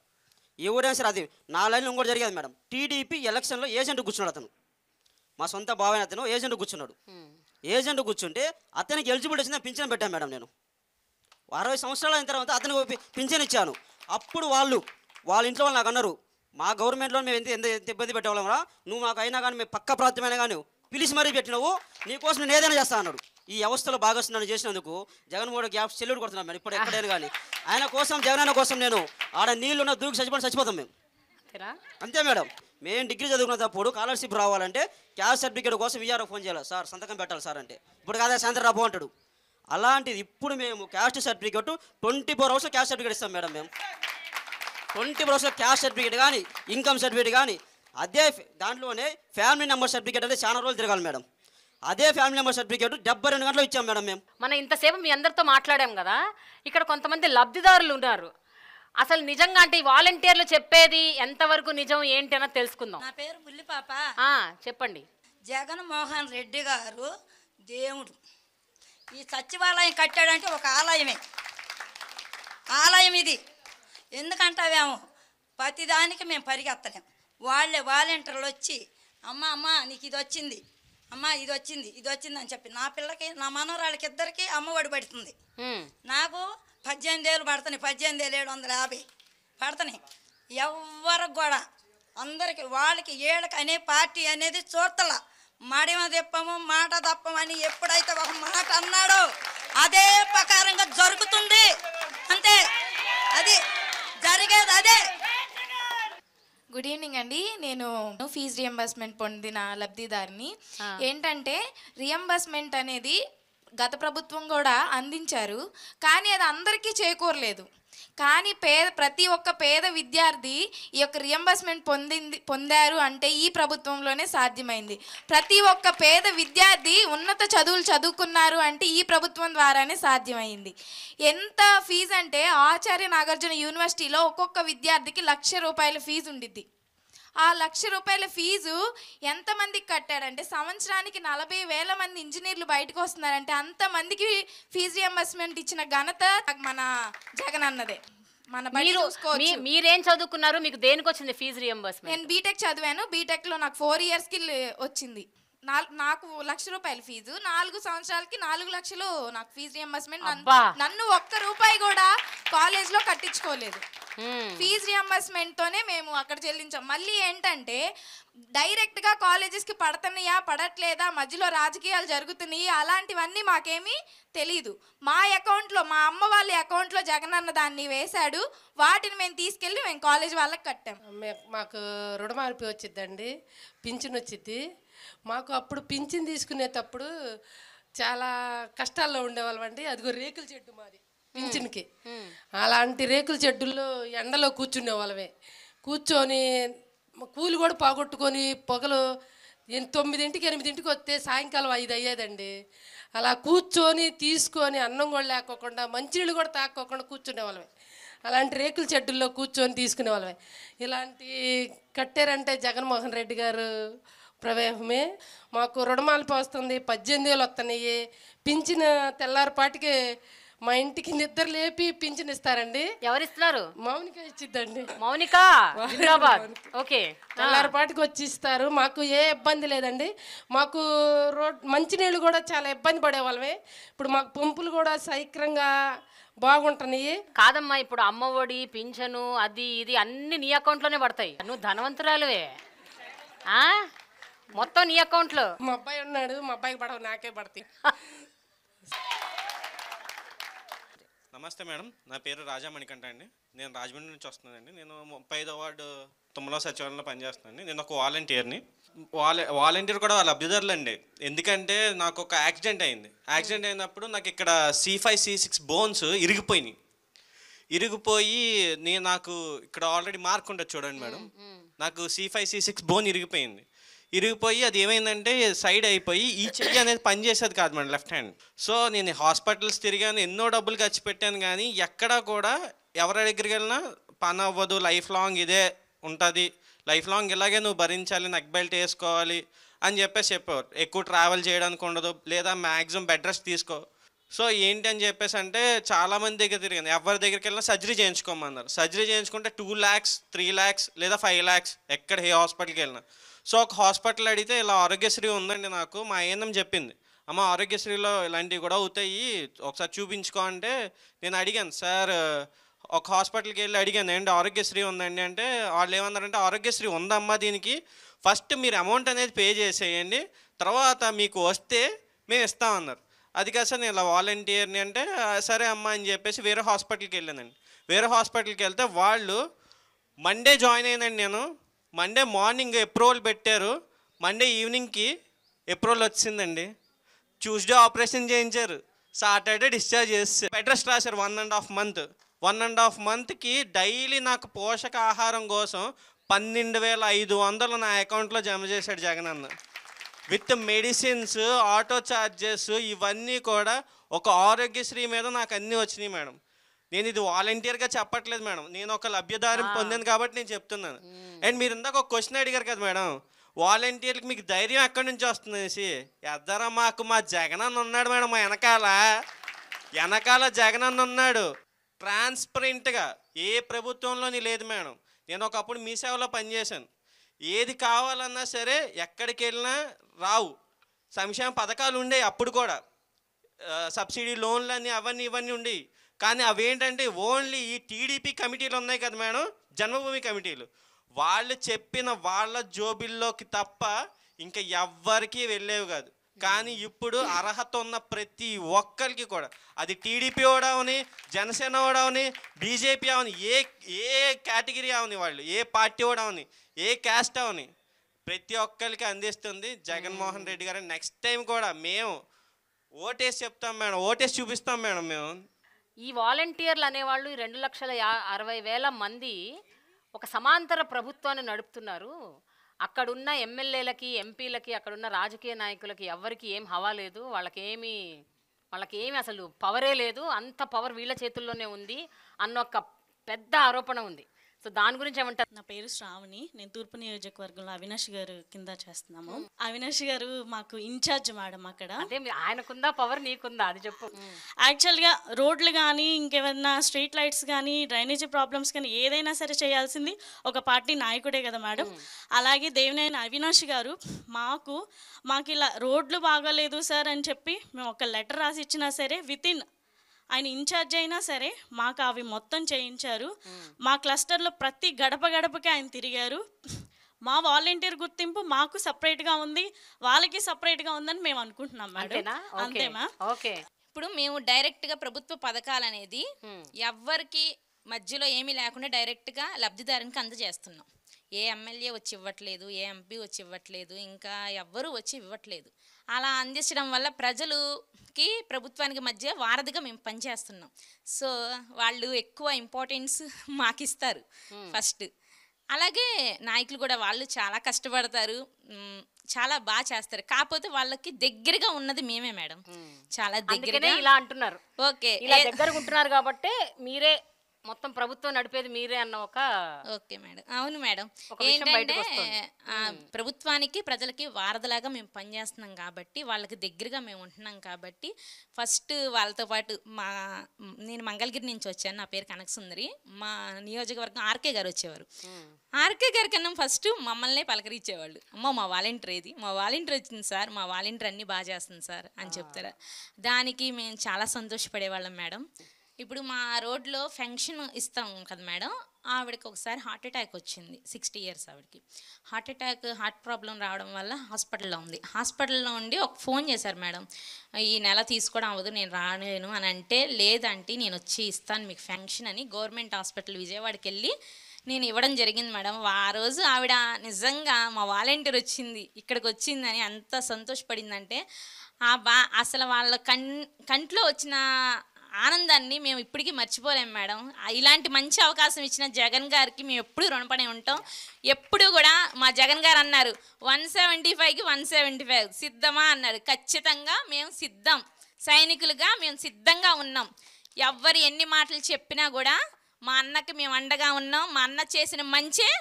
ఎవరైనా సరే. అది నా లైన్లో ఇంకోటి జరిగేది మేడం. టీడీపీ ఎలక్షన్లో ఏజెంట్ కూర్చున్నాడు. అతను మా సొంత బావైన అతను ఏజెంట్ కూర్చున్నాడు. ఏజెంట్ కూర్చుంటే అతనికి ఎలిజిబిలిటీ వచ్చింది, పింఛన్ పెట్టాను మేడం. నేను 60 సంవత్సరాలు అయిన తర్వాత అతనికి పింఛన్ ఇచ్చాను. అప్పుడు వాళ్ళ ఇంట్లో వాళ్ళు నాకు అన్నారు, మా గవర్నమెంట్లో మేము ఎంత ఇబ్బంది పెట్టేవాళ్ళం, నువ్వు మాకు అయినా కానీ మేము పక్క ప్రాంతమైనా కానీ పిలిచి మరీ పెట్టినావు, నీకోసం నేను ఏదైనా చేస్తా అన్నాడు. ఈ వ్యవస్థలో భాగస్వామ్యం చేసినందుకు జగన్మోహన్ గ్యాప్ సెల్యూట్ కొడుతున్నాం మేడం. ఇప్పుడు ఎక్కడైనా కానీ ఆయన కోసం, జగనన్న కోసం నేను ఆడ నీళ్ళున్న దూకి చచ్చిపోతాం మేము. అంతే మేడం. మేము డిగ్రీ చదువుకున్నప్పుడు స్కాలర్షిప్ రావాలంటే క్యాస్ట్ సర్టిఫికేట్ కోసం విఆర్ఓ ఫోన్ చేయాలి, సార్ సంతకం పెట్టాలి సార్ అంటే. ఇప్పుడు కాదా సాయంత్రం రాబో అంటాడు. అలాంటిది ఇప్పుడు మేము caste certificate 24 hours caste certificate ఇస్తాం మేడం. మేము 24 hours క్యాస్ట్ సర్టిఫికేట్ కానీ ఇన్కమ్ సర్టిఫికేట్ కానీ అదే దాంట్లోనే ఫ్యామిలీ నెంబర్ సర్టిఫికేట్ అంటే చాలా రోజులు తిరగాలి మేడం. అదే ఫ్యామిలీ నెంబర్ సర్టిఫికేట్ 72 గంటలు ఇచ్చాం మేడం. మేము మనం ఇంతసేపు మీ అందరితో మాట్లాడాం కదా, ఇక్కడ కొంతమంది లబ్ధిదారులు ఉన్నారు. అసలు నిజంగా అంటే ఈ వాలంటీర్లు చెప్పేది ఎంతవరకు నిజం ఏంటి అన్నది తెలుసుకుందాం. నా పేరు బుల్లిపాప. చెప్పండి. జగన్మోహన్ రెడ్డి గారు దేవుడు. ఈ సచివాలయం కట్టాడంటే ఒక ఆలయమే, ఆలయం ఇది. ఎందుకంటావేమో ప్రతిదానికి మేము పరిగెత్తలేం. వాళ్ళే వాలంటీర్లు వచ్చి అమ్మ నీకు ఇది వచ్చింది, అమ్మ ఇది వచ్చింది అని చెప్పి నా పిల్లకి నా మనవరాళ్ళకి ఇద్దరికి అమ్మఒడి పడుతుంది. నాకు 18,000 పడుతున్నాయి, 18,750 పడుతున్నాయి. ఎవరికి కూడా అందరికి వాళ్ళకి ఏళ్ళకి అనే పార్టీ అనేది చూడతల. మడిమ తెప్పము మాట తప్పమని ఎప్పుడైతే ఒక మాట అన్నాడో అదే ప్రకారంగా జరుగుతుంది. అంతే, అది జరిగేది అదే. గుడ్ ఈవినింగ్ అండి. నేను ఫీజు రియంబర్స్మెంట్ పొందిన లబ్ధిదారిని. ఏంటంటే రియంబర్స్మెంట్ అనేది గత ప్రభుత్వం కూడా అందించారు, కానీ అది అందరికీ చేకూరలేదు. కానీ ప్రతి ఒక్క పేద విద్యార్థి ఈ యొక్క రియంబర్స్మెంట్ పొందారు అంటే ఈ ప్రభుత్వంలోనే సాధ్యమైంది. ప్రతి ఒక్క పేద విద్యార్థి ఉన్నత చదువులు చదువుకున్నారు అంటే ఈ ప్రభుత్వం ద్వారానే సాధ్యమైంది. ఎంత ఫీజు అంటే ఆచార్య నాగార్జున యూనివర్సిటీలో ఒక్కొక్క విద్యార్థికి ₹1,00,000 ఫీజు ఉండిద్ది. ఆ ₹1,00,000 ఫీజు ఎంతమందికి కట్టాడంటే సంవత్సరానికి 40,000 మంది ఇంజనీర్లు బయటకు వస్తున్నారంటే అంతమందికి ఫీజు రియంబర్స్మెంట్ ఇచ్చిన ఘనత మన జగన్ అన్నదే. మీరేం చదువుకున్నారు? మీకు దేనికి వచ్చింది ఫీజు రియంబర్స్మెంట్? నేను బీటెక్ చదివాను. బీటెక్లో నాకు 4 ఇయర్స్కి వచ్చింది. నాకు ₹1,00,000 ఫీజు, 4 సంవత్సరాలకి 4 లక్షలు నాకు ఫీజు రియంబర్స్మెంట్. నన్ను ₹1 కూడా కాలేజ్లో కట్టించుకోలేదు. ఫీజు రియంబర్స్మెంట్ తోనే మేము అక్కడ చెల్లించాం. మళ్ళీ ఏంటంటే డైరెక్ట్గా కాలేజెస్కి పడుతున్నాయా పడట్లేదా, మధ్యలో రాజకీయాలు జరుగుతున్నాయి, అలాంటివన్నీ మాకేమీ తెలీదు. మా అకౌంట్లో, మా అమ్మ వాళ్ళ అకౌంట్లో జగనన్న దాన్ని వేశాడు. వాటిని మేము తీసుకెళ్ళి మేము కాలేజ్ వాళ్ళకి కట్టాం. మాకు రుణమాఫీ వచ్చిద్దండి, పింఛన్ వచ్చిద్ది. మాకు అప్పుడు పింఛన్ తీసుకునేటప్పుడు చాలా కష్టాల్లో ఉండేవాళ్ళం అండి. అదిగో రేకుల చెట్టు మాది పింఛన్కి. అలాంటి రేకుల చెట్టుల్లో ఎండలో కూర్చునే వాళ్ళమే. కూర్చొని కూలి కూడా పోగొట్టుకొని పొగలు 9ంటికి 8ంటికి వస్తే సాయంకాలం 5 అయ్యేదండి. అలా కూర్చొని తీసుకొని అన్నం కూడా లేకోకుండా మంచినీళ్ళు కూడా తాక్కోకుండా కూర్చునే వాళ్ళమే. అలాంటి రేకుల చెట్టుల్లో కూర్చొని తీసుకునే వాళ్ళమే. ఇలాంటి కట్టారంటే జగన్మోహన్ రెడ్డి గారు ప్రవేశమే. మాకు రుణమాఫీ వస్తుంది, 18,000 వస్తున్నాయి. పింఛన్ తెల్లారిపాటికి మా ఇంటికి నిద్ర లేపి పింఛన్ ఇస్తారండి. ఎవరిస్తున్నారు? మౌనిక ఇచ్చిద్దండి. మౌనిక హైదరాబాద్. ఓకే, తెల్లారిపాటికి వచ్చి ఇస్తారు. మాకు ఏ ఇబ్బంది లేదండి. మాకు మంచినీళ్ళు కూడా చాలా ఇబ్బంది పడేవాళ్ళమే. ఇప్పుడు మాకు పంపులు కూడా సైక్రంగా బాగుంటున్నాయి. కాదమ్మా, ఇప్పుడు అమ్మ ఒడి, పింఛను, అది ఇది అన్ని నీ అకౌంట్లోనే పడతాయి. నువ్వు ధనవంతురాలువే, మొత్తం నీ అకౌంట్లో. మా అబ్బాయి ఉన్నాడు, మా అబ్బాయికి పడవు, నాకే పడతాయి. నమస్తే మేడం, నా పేరు రాజా మణికంఠ అండి. నేను రాజమండ్రి నుంచి వస్తున్నానండి. నేను 35వ వార్డు తుమ్మల సచివాలయంలో పనిచేస్తున్నానండి. నేను ఒక వాలంటీర్ని. వాలంటీర్ కూడా వాళ్ళ లబ్ధిదారులు అండి. ఎందుకంటే నాకు ఒక యాక్సిడెంట్ అయింది. యాక్సిడెంట్ అయినప్పుడు నాకు ఇక్కడ C5, C6 బోన్స్ ఇరిగిపోయి నాకు ఇక్కడ ఆల్రెడీ మార్క్ ఉంటుంది చూడండి మేడం. నాకు C5, C6 బోన్ ఇరిగిపోయి అది ఏమైందంటే సైడ్ అయిపోయి ఈ చెయ్యి అనేది పనిచేసేది కాదు మేడం, లెఫ్ట్ హ్యాండ్. సో నేను హాస్పిటల్స్ తిరిగాను, ఎన్నో డబ్బులు ఖర్చు పెట్టాను, కానీ ఎక్కడా కూడా ఎవరి దగ్గరికి వెళ్ళినా పని అవ్వదు, లైఫ్ లాంగ్ ఇదే ఉంటుంది, లైఫ్ లాంగ్ ఇలాగే నువ్వు భరించాలి, నెక్ బెల్ట్ వేసుకోవాలి అని చెప్పేవారు. ఎక్కువ ట్రావెల్ చేయడానికి ఉండదు, లేదా మ్యాక్సిమం బెడ్ రెస్ట్ తీసుకో. సో ఏంటి అని చెప్పేసి అంటే చాలామంది దగ్గర తిరిగాను, ఎవరి దగ్గరికి వెళ్ళినా సర్జరీ చేయించుకోమన్నారు. సర్జరీ చేయించుకుంటే 2 lakhs, 3 lakhs లేదా 5 lakhs ఎక్కడ ఏ హాస్పిటల్కి వెళ్ళినా. సో ఒక హాస్పిటల్ అడిగితే ఇలా ఆరోగ్యశ్రీ ఉందండి, నాకు మా ఏఎన్ఎం చెప్పింది, అమ్మ ఆరోగ్యశ్రీలో ఇలాంటివి కూడా అవుతాయి, ఒకసారి చూపించుకో అంటే నేను అడిగాను, సార్ ఒక హాస్పిటల్కి వెళ్ళి అడిగాను ఏంటి ఆరోగ్యశ్రీ ఉందండి అంటే వాళ్ళు ఏమన్నారంటే ఆరోగ్యశ్రీ ఉందమ్మా, దీనికి ఫస్ట్ మీరు అమౌంట్ అనేది పే చేసేయండి, తర్వాత మీకు వస్తే మేము ఇస్తామన్నారు. అది కాదు సార్ నేను ఇలా వాలంటీర్ని అంటే సరే అమ్మ అని చెప్పేసి వేరే హాస్పిటల్కి వెళ్ళానండి. వేరే హాస్పిటల్కి వెళ్తే వాళ్ళు మండే జాయిన్ అయినండి. నేను మండే మార్నింగ్ అప్రూవల్ పెట్టారు, మండే ఈవినింగ్కి అప్రూవల్ వచ్చిందండి. ట్యూస్డే ఆపరేషన్ చేయించారు, సాటర్డే డిశ్చార్జ్ చేస్తారు. బెడ్ రెస్ట్ రాశారు 1.5 month. 1.5 monthకి డైలీ నాకు పోషకాహారం కోసం 12,500 నా అకౌంట్లో జమ చేశాడు జగన్ అన్న. విత్ మెడిసిన్స్, ఆటో ఛార్జెస్ ఇవన్నీ కూడా ఒక ఆరోగ్యశ్రీ మీద నాకు అన్నీ వచ్చినాయి మేడం. నేను ఇది వాలంటీర్గా చెప్పట్లేదు మేడం, నేను ఒక లబ్ధిదారం పొందాను కాబట్టి నేను చెప్తున్నాను. అండ్ మీరు ఇందాక ఒక క్వశ్చన్ అడిగారు కదా మేడం, వాలంటీర్లకు మీకు ధైర్యం ఎక్కడి నుంచి వస్తుంది అనేసి. ఎద్దరా మాకు మా జగనన్న ఉన్నాడు మేడం, మా వెనకాల జగనన్న ఉన్నాడు. ట్రాన్స్పరెంట్గా ఏ ప్రభుత్వంలోని లేదు మేడం. నేను ఒకప్పుడు మీ సేవలో పనిచేశాను. ఏది కావాలన్నా సరే ఎక్కడికి వెళ్ళినా రావు. సంక్షేమ పథకాలు ఉండేవి అప్పుడు కూడా, సబ్సిడీ లోన్లు అని అవన్నీ ఇవన్నీ ఉండేవి. కానీ అవేంటంటే ఓన్లీ ఈ టీడీపీ కమిటీలు ఉన్నాయి కదా మేడం, జన్మభూమి కమిటీలు, వాళ్ళు చెప్పిన వాళ్ళ జోబిల్లోకి తప్ప ఇంకా ఎవ్వరికీ వెళ్ళేవి కాదు. కానీ ఇప్పుడు అర్హత ఉన్న ప్రతి ఒక్కరికి కూడా, అది టీడీపీ అవని, జనసేన అవని, బీజేపీ అవని, ఏ కేటగిరీ అవని, వాళ్ళు ఏ పార్టీ అవని, ఏ క్యాస్ట్ అవని, ప్రతి ఒక్కరికి అందిస్తుంది జగన్మోహన్ రెడ్డి గారు. నెక్స్ట్ టైం కూడా మేము ఓటేసి చెప్తాం మేడం, ఓటేసి చూపిస్తాం మేడం మేము. ఈ వాలంటీర్లు అనేవాళ్ళు 2,60,000 మంది ఒక సమాంతర ప్రభుత్వాన్ని నడుపుతున్నారు. అక్కడున్న ఎమ్మెల్యేలకి, ఎంపీలకి, అక్కడున్న రాజకీయ నాయకులకి ఎవరికి ఏం హవా లేదు, వాళ్ళకేమి అసలు పవరే లేదు, అంత పవర్ వీళ్ళ చేతుల్లోనే ఉంది అన్న ఒక పెద్ద ఆరోపణ ఉంది. సో దాని గురించి ఏమంటారు? నా పేరు శ్రావణి. నేను తూర్పు నియోజకవర్గంలో అవినాష్ గారు కింద చేస్తున్నాము. అవినాష్ గారు మాకు ఇన్ఛార్జ్ మేడం అక్కడ. అంటే ఆయనకుందా పవర్, నీకుందా అది చెప్పు. యాక్చువల్గా రోడ్లు కానీ, ఇంకేమైనా స్ట్రీట్ లైట్స్ కానీ, డ్రైనేజీ ప్రాబ్లమ్స్ కానీ ఏదైనా సరే చేయాల్సింది ఒక పార్టీ నాయకుడే కదా మేడం. అలాగే దేవినేని అవినాష్ గారు మాకు ఇలా రోడ్లు బాగాలేదు సార్ అని చెప్పి మేము ఒక లెటర్ రాసి ఇచ్చినా సరే వితిన్ ఆయన ఇన్ఛార్జ్ అయినా సరే మాకు అవి మొత్తం చేయించారు. మా క్లస్టర్లో ప్రతి గడపకి ఆయన తిరిగారు. మా వాలంటీర్ గుర్తింపు మాకు సపరేట్గా ఉంది, వాళ్ళకి సపరేట్గా ఉందని మేము అనుకుంటున్నాం మేడం. అంతేమా? ఓకే. ఇప్పుడు మేము డైరెక్ట్గా ప్రభుత్వ పథకాలు అనేది ఎవ్వరికి మధ్యలో ఏమీ లేకుండా డైరెక్ట్గా లబ్ధిదారునికి అందజేస్తున్నాం. ఏ ఎమ్మెల్యే వచ్చి ఇవ్వట్లేదు, ఏ ఎంపీ వచ్చి ఇవ్వట్లేదు, ఇంకా ఎవ్వరూ వచ్చి ఇవ్వట్లేదు. అలా అందించడం వల్ల ప్రజలుకి ప్రభుత్వానికి మధ్య వారధిగా మేము పనిచేస్తున్నాం. సో వాళ్ళు ఎక్కువ ఇంపార్టెన్స్ మాకు ఇస్తారు ఫస్ట్. అలాగే నాయకులు కూడా వాళ్ళు చాలా కష్టపడతారు, చాలా బాగా చేస్తారు. కాకపోతే వాళ్ళకి దగ్గరగా ఉన్నది మేమే మేడం, చాలా దగ్గరగా. ఇలా అంటున్నారు. ఓకే, ఇలా దగ్గరగా ఉంటున్నారు కాబట్టి మీరే మొత్తం ప్రభుత్వం నడిపేది మీరే అన్న ఒక. ఓకే మేడం, అవును మేడం. ఏంటంటే ప్రభుత్వానికి ప్రజలకి వారధలాగా మేము పనిచేస్తున్నాం కాబట్టి, వాళ్ళకి దగ్గరగా మేము ఉంటున్నాం కాబట్టి ఫస్ట్ వాళ్ళతో పాటు నేను మంగళగిరి నుంచి వచ్చాను, నా పేరు కనకసుందరి. మా నియోజకవర్గం ఆర్కే గారు వచ్చేవారు. ఆర్కే గారి కన్నా ఫస్ట్ మమ్మల్నే పలకరించేవాళ్ళు. అమ్మ మా వాలంటీర్ ఏది, మా వాలంటీర్ వచ్చింది సార్, మా వాలంటీర్ అన్నీ బాగా చేస్తుంది సార్ అని చెప్తారా. దానికి మేము చాలా సంతోషపడేవాళ్ళం మేడం. ఇప్పుడు మా రోడ్లో ఫంక్షన్ ఇస్తాం కదా మేడం, ఆవిడకి ఒకసారి హార్ట్ అటాక్ వచ్చింది. 60 years ఆవిడకి హార్ట్ ప్రాబ్లం రావడం వల్ల హాస్పిటల్లో ఉంది. హాస్పిటల్లో ఉండి ఒక ఫోన్ చేశారు మేడం, ఈ నెల తీసుకోవడం అవ్వదు, నేను రాలేను అని అంటే, లేదంటే నేను వచ్చి ఇస్తాను మీకు ఫంక్షన్ అని గవర్నమెంట్ హాస్పిటల్ విజయవాడకి వెళ్ళి నేను ఇవ్వడం జరిగింది మేడం. ఆ రోజు ఆవిడ నిజంగా మా వాలంటీర్ వచ్చింది ఇక్కడికి వచ్చిందని అంత సంతోషపడిందంటే, అసలు వాళ్ళ కంట్లో వచ్చిన ఆనందాన్ని మేము ఇప్పటికీ మర్చిపోలేము మేడం. ఇలాంటి మంచి అవకాశం ఇచ్చిన జగన్ గారికి మేము ఎప్పుడు రుణపడి ఉంటాం. ఎప్పుడు కూడా మా జగన్ గారు అన్నారు 175కి 175 సిద్ధమా అన్నారు. ఖచ్చితంగా మేము సిద్ధం, సైనికులుగా మేము సిద్ధంగా ఉన్నాం. ఎవ్వరు ఎన్ని మాటలు చెప్పినా కూడా మా అన్నకి మేము అండగా ఉన్నాం. మా అన్న చేసిన మంచే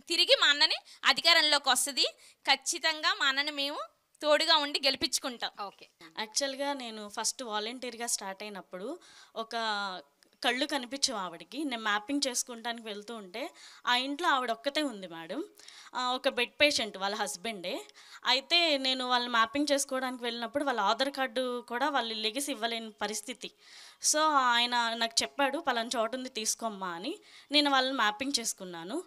తిరిగి మా అన్నని అధికారంలోకి వస్తుంది. ఖచ్చితంగా మా అన్నని మేము తోడుగా ఉండి గెలిపించుకుంటాం. ఓకే. యాక్చువల్గా నేను ఫస్ట్ వాలంటీర్గా స్టార్ట్ అయినప్పుడు ఒక కళ్ళు కనిపించవు ఆవిడకి. నేను మ్యాపింగ్ చేసుకుంటానికి వెళ్తూ ఉంటే ఆ ఇంట్లో ఆవిడ ఒక్కతే ఉంది మేడం, ఒక బెడ్ పేషెంట్, వాళ్ళ హస్బెండే. అయితే నేను వాళ్ళని మ్యాపింగ్ చేసుకోవడానికి వెళ్ళినప్పుడు వాళ్ళ ఆధార్ కార్డు కూడా వాళ్ళు లెగిసి ఇవ్వలేని పరిస్థితి. సో ఆయన నాకు చెప్పాడు పలానా చోటు ఉంది తీసుకోమ్మా అని. నేను వాళ్ళని మ్యాపింగ్ చేసుకున్నాను.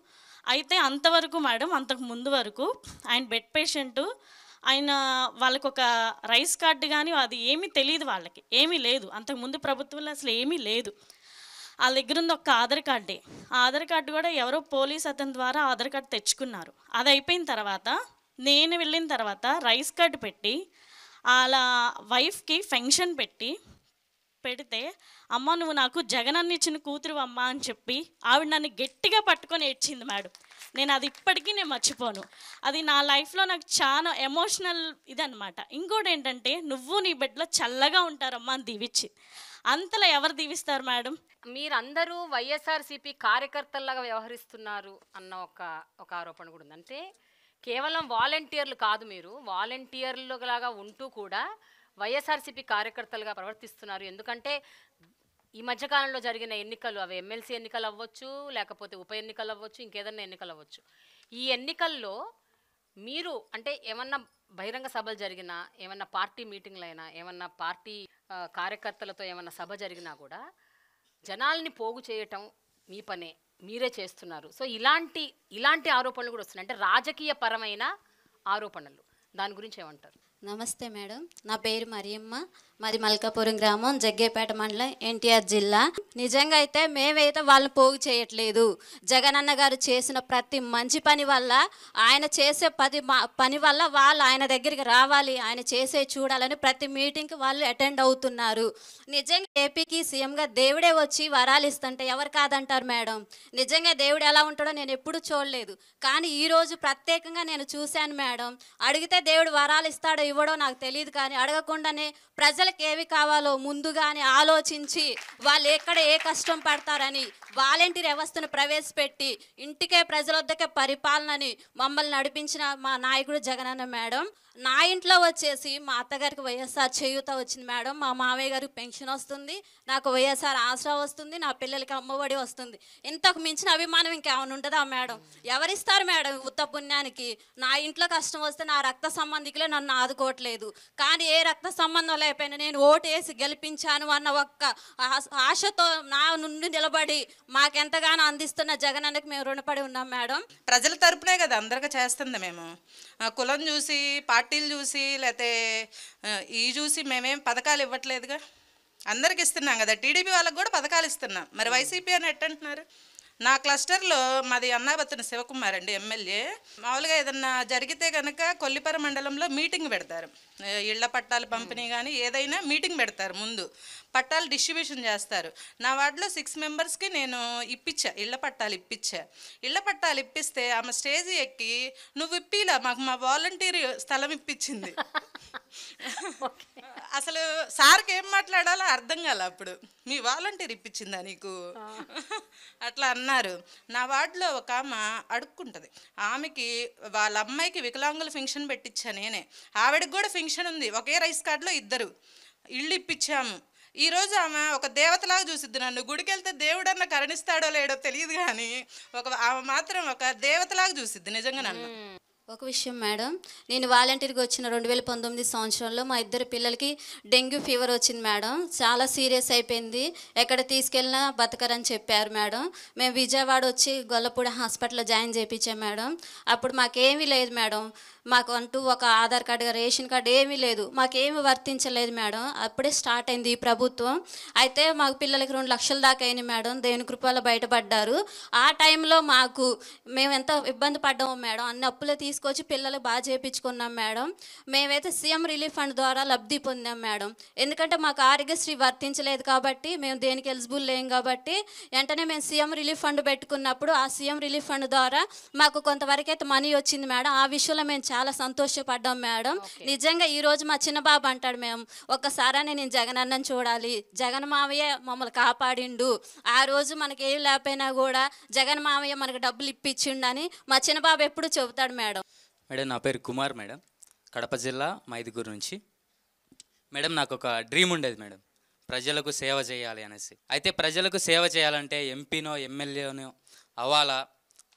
అయితే అంతవరకు మేడం, అంతకు ముందు వరకు ఆయన బెడ్ పేషెంటు, ఆయన వాళ్ళకు ఒక రైస్ కార్డు కానీ అది ఏమీ తెలియదు, వాళ్ళకి ఏమీ లేదు. అంతకుముందు ప్రభుత్వంలో అసలు ఏమీ లేదు. వాళ్ళ దగ్గర ఉంది ఒక ఆధార్ కార్డే. ఆ ఆధార్ కార్డు కూడా ఎవరో పోలీస్ అతని ద్వారా ఆధార్ కార్డు తెచ్చుకున్నారు. అది అయిపోయిన తర్వాత నేను వెళ్ళిన తర్వాత రైస్ కార్డు పెట్టి వాళ్ళ వైఫ్కి ఫంక్షన్ పెడితే, అమ్మ నువ్వు నాకు జగనన్న ఇచ్చిన కూతురు అమ్మ అని చెప్పి ఆవిడ నన్ను గట్టిగా పట్టుకొని ఏడ్చింది మేడం. నేను అది ఇప్పటికీ నేను మర్చిపోను. అది నా లైఫ్లో నాకు చాలా ఎమోషనల్ ఇదనమాట. ఇంకోటి ఏంటంటే, నువ్వు నీ బిడ్డలో చల్లగా ఉంటారమ్మా అని దీవిచ్చి. అంతలా ఎవరు దీవిస్తారు మేడం? మీరందరూ వైఎస్ఆర్సీపీ కార్యకర్తల్లాగా వ్యవహరిస్తున్నారు అన్న ఒక ఆరోపణ కూడా ఉంది. అంటే కేవలం వాలంటీర్లు కాదు, మీరు వాలంటీర్లు లాగా ఉంటూ కూడా వైఎస్ఆర్సీపీ కార్యకర్తలుగా ప్రవర్తిస్తున్నారు. ఎందుకంటే ఈ మధ్యకాలంలో జరిగిన ఎన్నికలు, అవి ఎమ్మెల్సీ ఎన్నికలు అవ్వచ్చు, లేకపోతే ఉప ఎన్నికలు అవ్వచ్చు, ఇంకేదన్నా ఎన్నికలు అవ్వచ్చు. ఈ ఎన్నికల్లో మీరు అంటే ఏమన్నా బహిరంగ సభలు జరిగినా, ఏమన్నా పార్టీ మీటింగ్లైనా, ఏమన్నా పార్టీ కార్యకర్తలతో ఏమన్నా సభ జరిగినా కూడా జనాల్ని పోగు చేయటం మీ పనే, మీరే చేస్తున్నారు. సో ఇలాంటి ఆరోపణలు కూడా వస్తున్నాయి, అంటే రాజకీయ పరమైన ఆరోపణలు. దాని గురించి ఏమంటారు? నమస్తే మేడం, నా పేరు మరియమ్మ, మాది మల్కాపురం గ్రామం, జగ్గేపేట మండలం, ఎన్టీఆర్ జిల్లా. నిజంగా అయితే మేమైతే వాళ్ళని పోగు చేయట్లేదు. జగనన్న గారు చేసిన ప్రతి మంచి పని వల్ల, ఆయన చేసే పని వల్ల వాళ్ళు ఆయన దగ్గరికి రావాలి, ఆయన చేసే చూడాలని ప్రతి మీటింగ్కి వాళ్ళు అటెండ్ అవుతున్నారు. నిజంగా ఏపీకి సీఎంగా దేవుడే వచ్చి వరాలు ఇస్తుంటే ఎవరు కాదంటారు మేడం? నిజంగా దేవుడు ఎలా ఉంటాడో నేను ఎప్పుడూ చూడలేదు, కానీ ఈరోజు ప్రత్యేకంగా నేను చూశాను మేడం. అడిగితే దేవుడు వరాలు ఇస్తాడో ఇవ్వడో నాకు తెలియదు, కానీ అడగకుండానే ప్రజలకు ఏవి కావాలో ముందుగానే ఆలోచించి వాళ్ళు ఎక్కడ ఏ కష్టం పడతారని వాలంటీర్ వ్యవస్థను ప్రవేశపెట్టి ఇంటికే ప్రజల వద్దకే పరిపాలనని మమ్మల్ని నడిపించిన మా నాయకుడు జగనన్న మేడం. నా ఇంట్లో వచ్చేసి మా అత్తగారికి వైఎస్ఆర్ చేయూత వచ్చింది మేడం, మా మావయ్య గారికి పెన్షన్ వస్తుంది, నాకు వైఎస్ఆర్ ఆసరా వస్తుంది, నా పిల్లలకి అమ్మఒడి వస్తుంది. ఇంతకు మించిన అభిమానం ఇంకేమైనా ఉంటుందా మేడం? ఎవరిస్తారు మేడం ఉత్త పుణ్యానికి? నా ఇంట్లో కష్టం వస్తే నా రక్త సంబంధికులే నన్ను ఆదుకోవట్లేదు, కానీ ఏ రక్త సంబంధం లేకపోయినా నేను ఓటేసి గెలిపించాను అన్న ఒక్క ఆశతో నా నుండి నిలబడి మాకెంతగానో అందిస్తున్న జగనన్నకి మేము రుణపడి ఉన్నాం మేడం. ప్రజల తరపునే కదా అందరికీ చేస్తుంది. మేము కులం చూసి, పార్టీలు చూసి, లేకపోతే ఈ చూసి మేమేం పథకాలు ఇవ్వట్లేదుగా, అందరికి ఇస్తున్నాం కదా. టీడీపీ వాళ్ళకి కూడా పథకాలు ఇస్తున్నాం, మరి వైసీపీ అని ఎట్టంటున్నారు? నా క్లస్టర్లో మాది అన్నాబత్తున శివకుమార్ అండి, ఎమ్మెల్యే. మామూలుగా ఏదన్నా జరిగితే కనుక కొల్లిపర మండలంలో మీటింగ్ పెడతారు, ఇళ్ల పట్టాలు పంపిణీ కానీ ఏదైనా మీటింగ్ పెడతారు, ముందు పట్టాలు డిస్ట్రిబ్యూషన్ చేస్తారు. నా వార్డులో 6 మెంబర్స్కి నేను ఇప్పించా, ఇళ్ల పట్టాలు ఇప్పించా. ఇళ్ల పట్టాలు ఇప్పిస్తే ఆమె స్టేజ్ ఎక్కి నువ్వు ఇప్పిలా, మాకు మా వాలంటీర్ స్థలం ఇప్పించింది. అసలు సార్కి ఏం మాట్లాడాలో అర్థం కాల. అప్పుడు మీ వాలంటీర్ ఇప్పించిందా నీకు అట్లా అన్నారు. నా వార్డులో ఒక ఆమె అడుక్కుంటుంది, ఆమెకి వాళ్ళ అమ్మాయికి వికలాంగుల ఫంక్షన్ పెట్టించా నేనే. ఆవిడకి కూడా ఫంక్షన్ ఉంది, ఒకే రైస్ కార్డులో 2 ఇళ్ళు ఇప్పించాము. ఈరోజు ఆమె ఒక దేవతలాగా చూసిద్ది నన్ను. గుడికి వెళ్తే దేవుడన్నా కరుణిస్తాడో లేడో తెలియదు, కానీ ఆమె మాత్రం ఒక దేవతలాగా చూసిద్ది నిజంగా నన్ను. ఒక విషయం మేడం, నేను వాలంటీర్గా వచ్చిన 2019 సంవత్సరంలో మా 2 పిల్లలకి డెంగ్యూ ఫీవర్ వచ్చింది మేడం. చాలా సీరియస్ అయిపోయింది, ఎక్కడ తీసుకెళ్ళినా బతకరని చెప్పారు మేడం. మేము విజయవాడ వచ్చి గొల్లపూడి హాస్పిటల్లో జాయిన్ చేయించాం మేడం. అప్పుడు మాకేమీ లేదు మేడం, మాకు అంటూ ఒక ఆధార్ కార్డు, రేషన్ కార్డు ఏమీ లేదు, మాకేమీ వర్తించలేదు మేడం. అప్పుడే స్టార్ట్ అయింది ఈ ప్రభుత్వం. అయితే మాకు పిల్లలకి 2 లక్షల దాకా అయింది మేడం, దేవుని కృపలో బయటపడ్డారు. ఆ టైంలో మేము ఎంత ఇబ్బంది పడ్డాము మేడం, అన్ని అప్పులే తీసుకొచ్చి పిల్లలకు బాగా చేయించుకున్నాం మేడం. మేమైతే సీఎం రిలీఫ్ ఫండ్ ద్వారా లబ్ధి పొందాం మేడం. ఎందుకంటే మాకు ఆరోగ్యశ్రీ వర్తించలేదు కాబట్టి, మేము దేనికి ఎలిజిబుల్ లేం కాబట్టి, వెంటనే మేము సీఎం రిలీఫ్ ఫండ్ పెట్టుకున్నప్పుడు ఆ సీఎం రిలీఫ్ ఫండ్ ద్వారా మాకు కొంతవరకు అయితే మనీ వచ్చింది మేడం. ఆ విషయంలో మేము చాలా సంతోషపడ్డాం మేడం. నిజంగా ఈరోజు మా చిన్న బాబు అంటాడు, మేము ఒక్కసారి నేను జగనన్నని చూడాలి, జగన్ మావయ్య మమ్మల్ని కాపాడిండు, ఆ రోజు మనకి ఏం లేకపోయినా కూడా జగన్ మావయ్య మనకు డబ్బులు ఇప్పించిండని మా చిన్న బాబు ఎప్పుడు చెబుతాడు మేడం. మేడం నా పేరు కుమార్ మేడం, కడప జిల్లా మైదుగురు నుంచి. మేడం నాకు ఒక డ్రీమ్ ఉండేది మేడం, ప్రజలకు సేవ చేయాలి అనేసి. అయితే ప్రజలకు సేవ చేయాలంటే ఎంపీనో ఎమ్మెల్యేనో అవ్వాలా,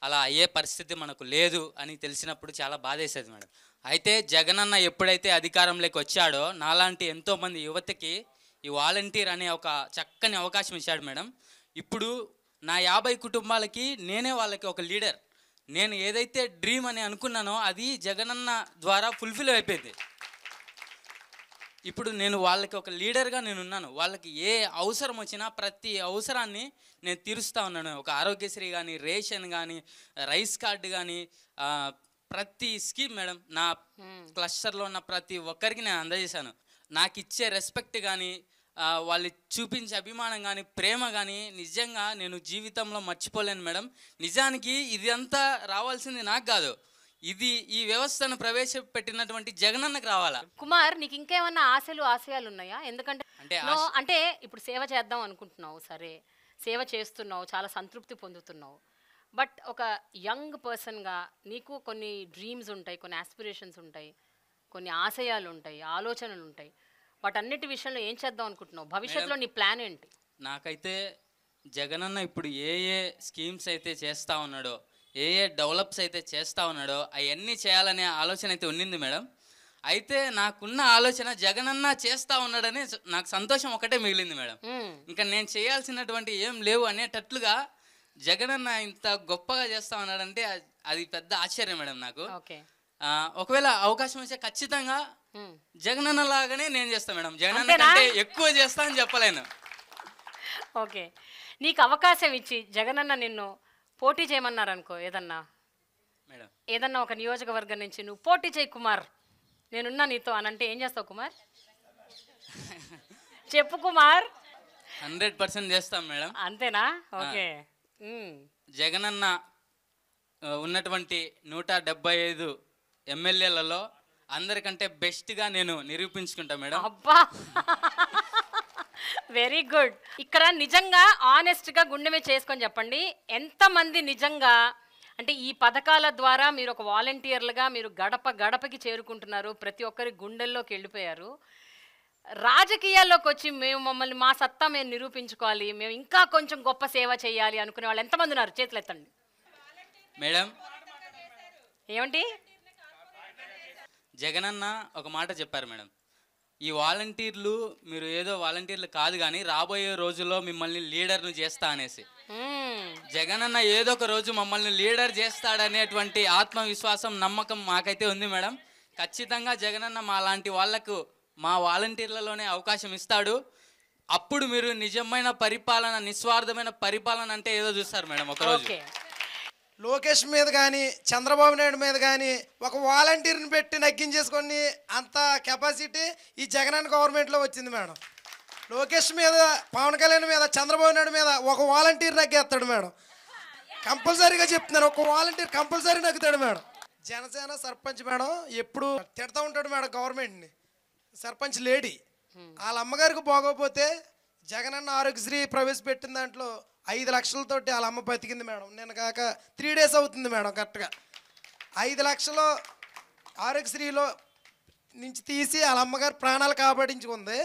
అలా అయ్యే పరిస్థితి మనకు లేదు అని తెలిసినప్పుడు చాలా బాధేసేది మేడం. అయితే జగనన్న ఎప్పుడైతే అధికారంలోకి వచ్చాడో నాలాంటి ఎంతోమంది యువతకి ఈ వాలంటీర్ అనే ఒక చక్కని అవకాశం ఇచ్చాడు మేడం. ఇప్పుడు నా 50 కుటుంబాలకి నేనే వాళ్ళకి ఒక లీడర్. నేను ఏదైతే డ్రీమ్ అని అనుకున్నానో అది జగనన్న ద్వారా ఫుల్ఫిల్ అయిపోయింది. ఇప్పుడు నేను వాళ్ళకి ఒక లీడర్గా నేను ఉన్నాను. వాళ్ళకి ఏ అవసరం వచ్చినా ప్రతి అవసరాన్ని నేను తీరుస్తూ ఉన్నాను. ఒక ఆరోగ్యశ్రీ కానీ, రేషన్ కానీ, రైస్ కార్డు కానీ, ప్రతి స్కీమ్ మేడం నా క్లస్టర్లో ఉన్న ప్రతి ఒక్కరికి నేను అందజేశాను. నాకు ఇచ్చే రెస్పెక్ట్ కానీ, వాళ్ళు చూపించే అభిమానం కానీ, ప్రేమ కానీ నిజంగా నేను జీవితంలో మర్చిపోలేను మేడం. నిజానికి ఇది అంతా రావాల్సింది నాకు కాదు, ఇది ఈ వ్యవస్థను ప్రవేశపెట్టినటువంటి జగనన్నకు రావాలా. కుమార్, నీకు ఇంకేమన్నా ఆశయాలు ఉన్నాయా? ఎందుకంటే అంటే ఇప్పుడు సేవ చేద్దాం అనుకుంటున్నావు, సరే సేవ చేస్తున్నావు, చాలా సంతృప్తి పొందుతున్నావు. బట్ ఒక యంగ్ పర్సన్గా నీకు కొన్ని డ్రీమ్స్ ఉంటాయి, కొన్ని ఆస్పిరేషన్స్ ఉంటాయి, కొన్ని ఆశయాలు ఉంటాయి, ఆలోచనలు ఉంటాయి. వాటన్నిటి విషయంలో ఏం చేద్దాం అనుకుంటున్నావు? భవిష్యత్తులో నీ ప్లాన్ ఏంటి? నాకైతే జగనన్న ఇప్పుడు ఏ ఏ స్కీమ్స్ అయితే చేస్తూ ఉన్నాడో, ఏ ఏ డెవలప్స్ అయితే చేస్తూ ఉన్నాడో అవన్నీ చేయాలనే ఆలోచన అయితే ఉండింది మేడం. అయితే నాకున్న ఆలోచన జగనన్న చేస్తూ ఉన్నాడని నాకు సంతోషం ఒకటే మిగిలింది మేడం. ఇంకా నేను చేయాల్సినటువంటి ఏం లేవు అనేటట్లుగా జగనన్న ఇంత గొప్పగా చేస్తూ ఉన్నాడంటే అది పెద్ద ఆశ్చర్యం మేడం నాకు. ఒకవేళ అవకాశం వస్తే ఖచ్చితంగా జగనన్న లాగానే నేను చేస్తాను మేడం. జగనన్న కంటే ఎక్కువ చేస్తా అని చెప్పలేను. ఓకే, నీకు అవకాశం ఇచ్చి జగనన్న నిన్ను పోటీ చేయమన్నారు అనుకో, మేడం ఏదన్నా ఒక నియోజకవర్గం నుంచి నువ్వు పోటీ చేయి కుమార్, నేనున్నా నీతో అని అంటే ఏం చేస్తావు కుమార్? చెప్పు కుమార్. 100% చేస్తాం మేడం. అంతేనా? ఓకే. జగనన్న ఉన్నటువంటి 175 ఎమ్మెల్యేలలో అందరికంటే బెస్ట్గా నేను నిరూపించుకుంటా మేడం. అబ్బా, వెరీ గుడ్. ఇక్కడ నిజంగా ఆనెస్ట్గా గుండె మీద చేసుకొని చెప్పండి, ఎంతమంది నిజంగా అంటే ఈ పథకాల ద్వారా మీరు ఒక వాలంటీర్లుగా మీరు గడప గడపకి చేరుకుంటున్నారు, ప్రతి ఒక్కరి గుండెల్లోకి వెళ్ళిపోయారు. రాజకీయాల్లోకి వచ్చి మేము మమ్మల్ని మా సత్తా మేము నిరూపించుకోవాలి, మేము ఇంకా కొంచెం గొప్ప సేవ చేయాలి అనుకునే వాళ్ళు ఎంతమంది ఉన్నారు? చేతులు ఎత్తండి మేడం. ఏమండి? జగనన్న ఒక మాట చెప్పారు మేడం, ఈ వాలంటీర్లు మీరు ఏదో వాలంటీర్లు కాదు కానీ రాబోయే రోజుల్లో మిమ్మల్ని లీడర్ను చేస్తా అనేసి. జగనన్న ఏదో ఒక రోజు మమ్మల్ని లీడర్ చేస్తాడనేటువంటి ఆత్మవిశ్వాసం, నమ్మకం మాకైతే ఉంది మేడం. ఖచ్చితంగా జగనన్న మా లాంటి వాళ్లకు మా వాలంటీర్లలోనే అవకాశం ఇస్తాడు. అప్పుడు మీరు నిజమైన పరిపాలన, నిస్వార్థమైన పరిపాలన అంటే ఏదో చూస్తారు మేడం ఒకరోజు. లోకేష్ మీద కానీ చంద్రబాబు నాయుడు మీద కానీ ఒక వాలంటీర్ని పెట్టి నగ్గించేసుకొని అంత కెపాసిటీ ఈ జగనన్న గవర్నమెంట్లో వచ్చింది మేడం. లోకేష్ మీద, పవన్ కళ్యాణ్ మీద, చంద్రబాబు నాయుడు మీద ఒక వాలంటీర్ నగ్గేస్తాడు మేడం. కంపల్సరీగా చెప్తున్నాను, ఒక వాలంటీర్ కంపల్సరీ నగ్గుతాడు మేడం. జనసేన సర్పంచ్ మేడం ఎప్పుడు తిడతా ఉంటాడు మేడం గవర్నమెంట్ని. సర్పంచ్ లేడీ వాళ్ళ అమ్మగారికి బాగోపోతే జగనన్న ఆరోగ్యశ్రీ ప్రవేశపెట్టిన దాంట్లో 5 లక్షలతోటి వాళ్ళ అమ్మ బతికింది మేడం. నేను కాక 3 డేస్ అవుతుంది మేడం. కరెక్ట్గా 5 లక్షలు ఆరోగ్యశ్రీలో నుంచి తీసి వాళ్ళ అమ్మగారు ప్రాణాలు కాపాడించుకుంది.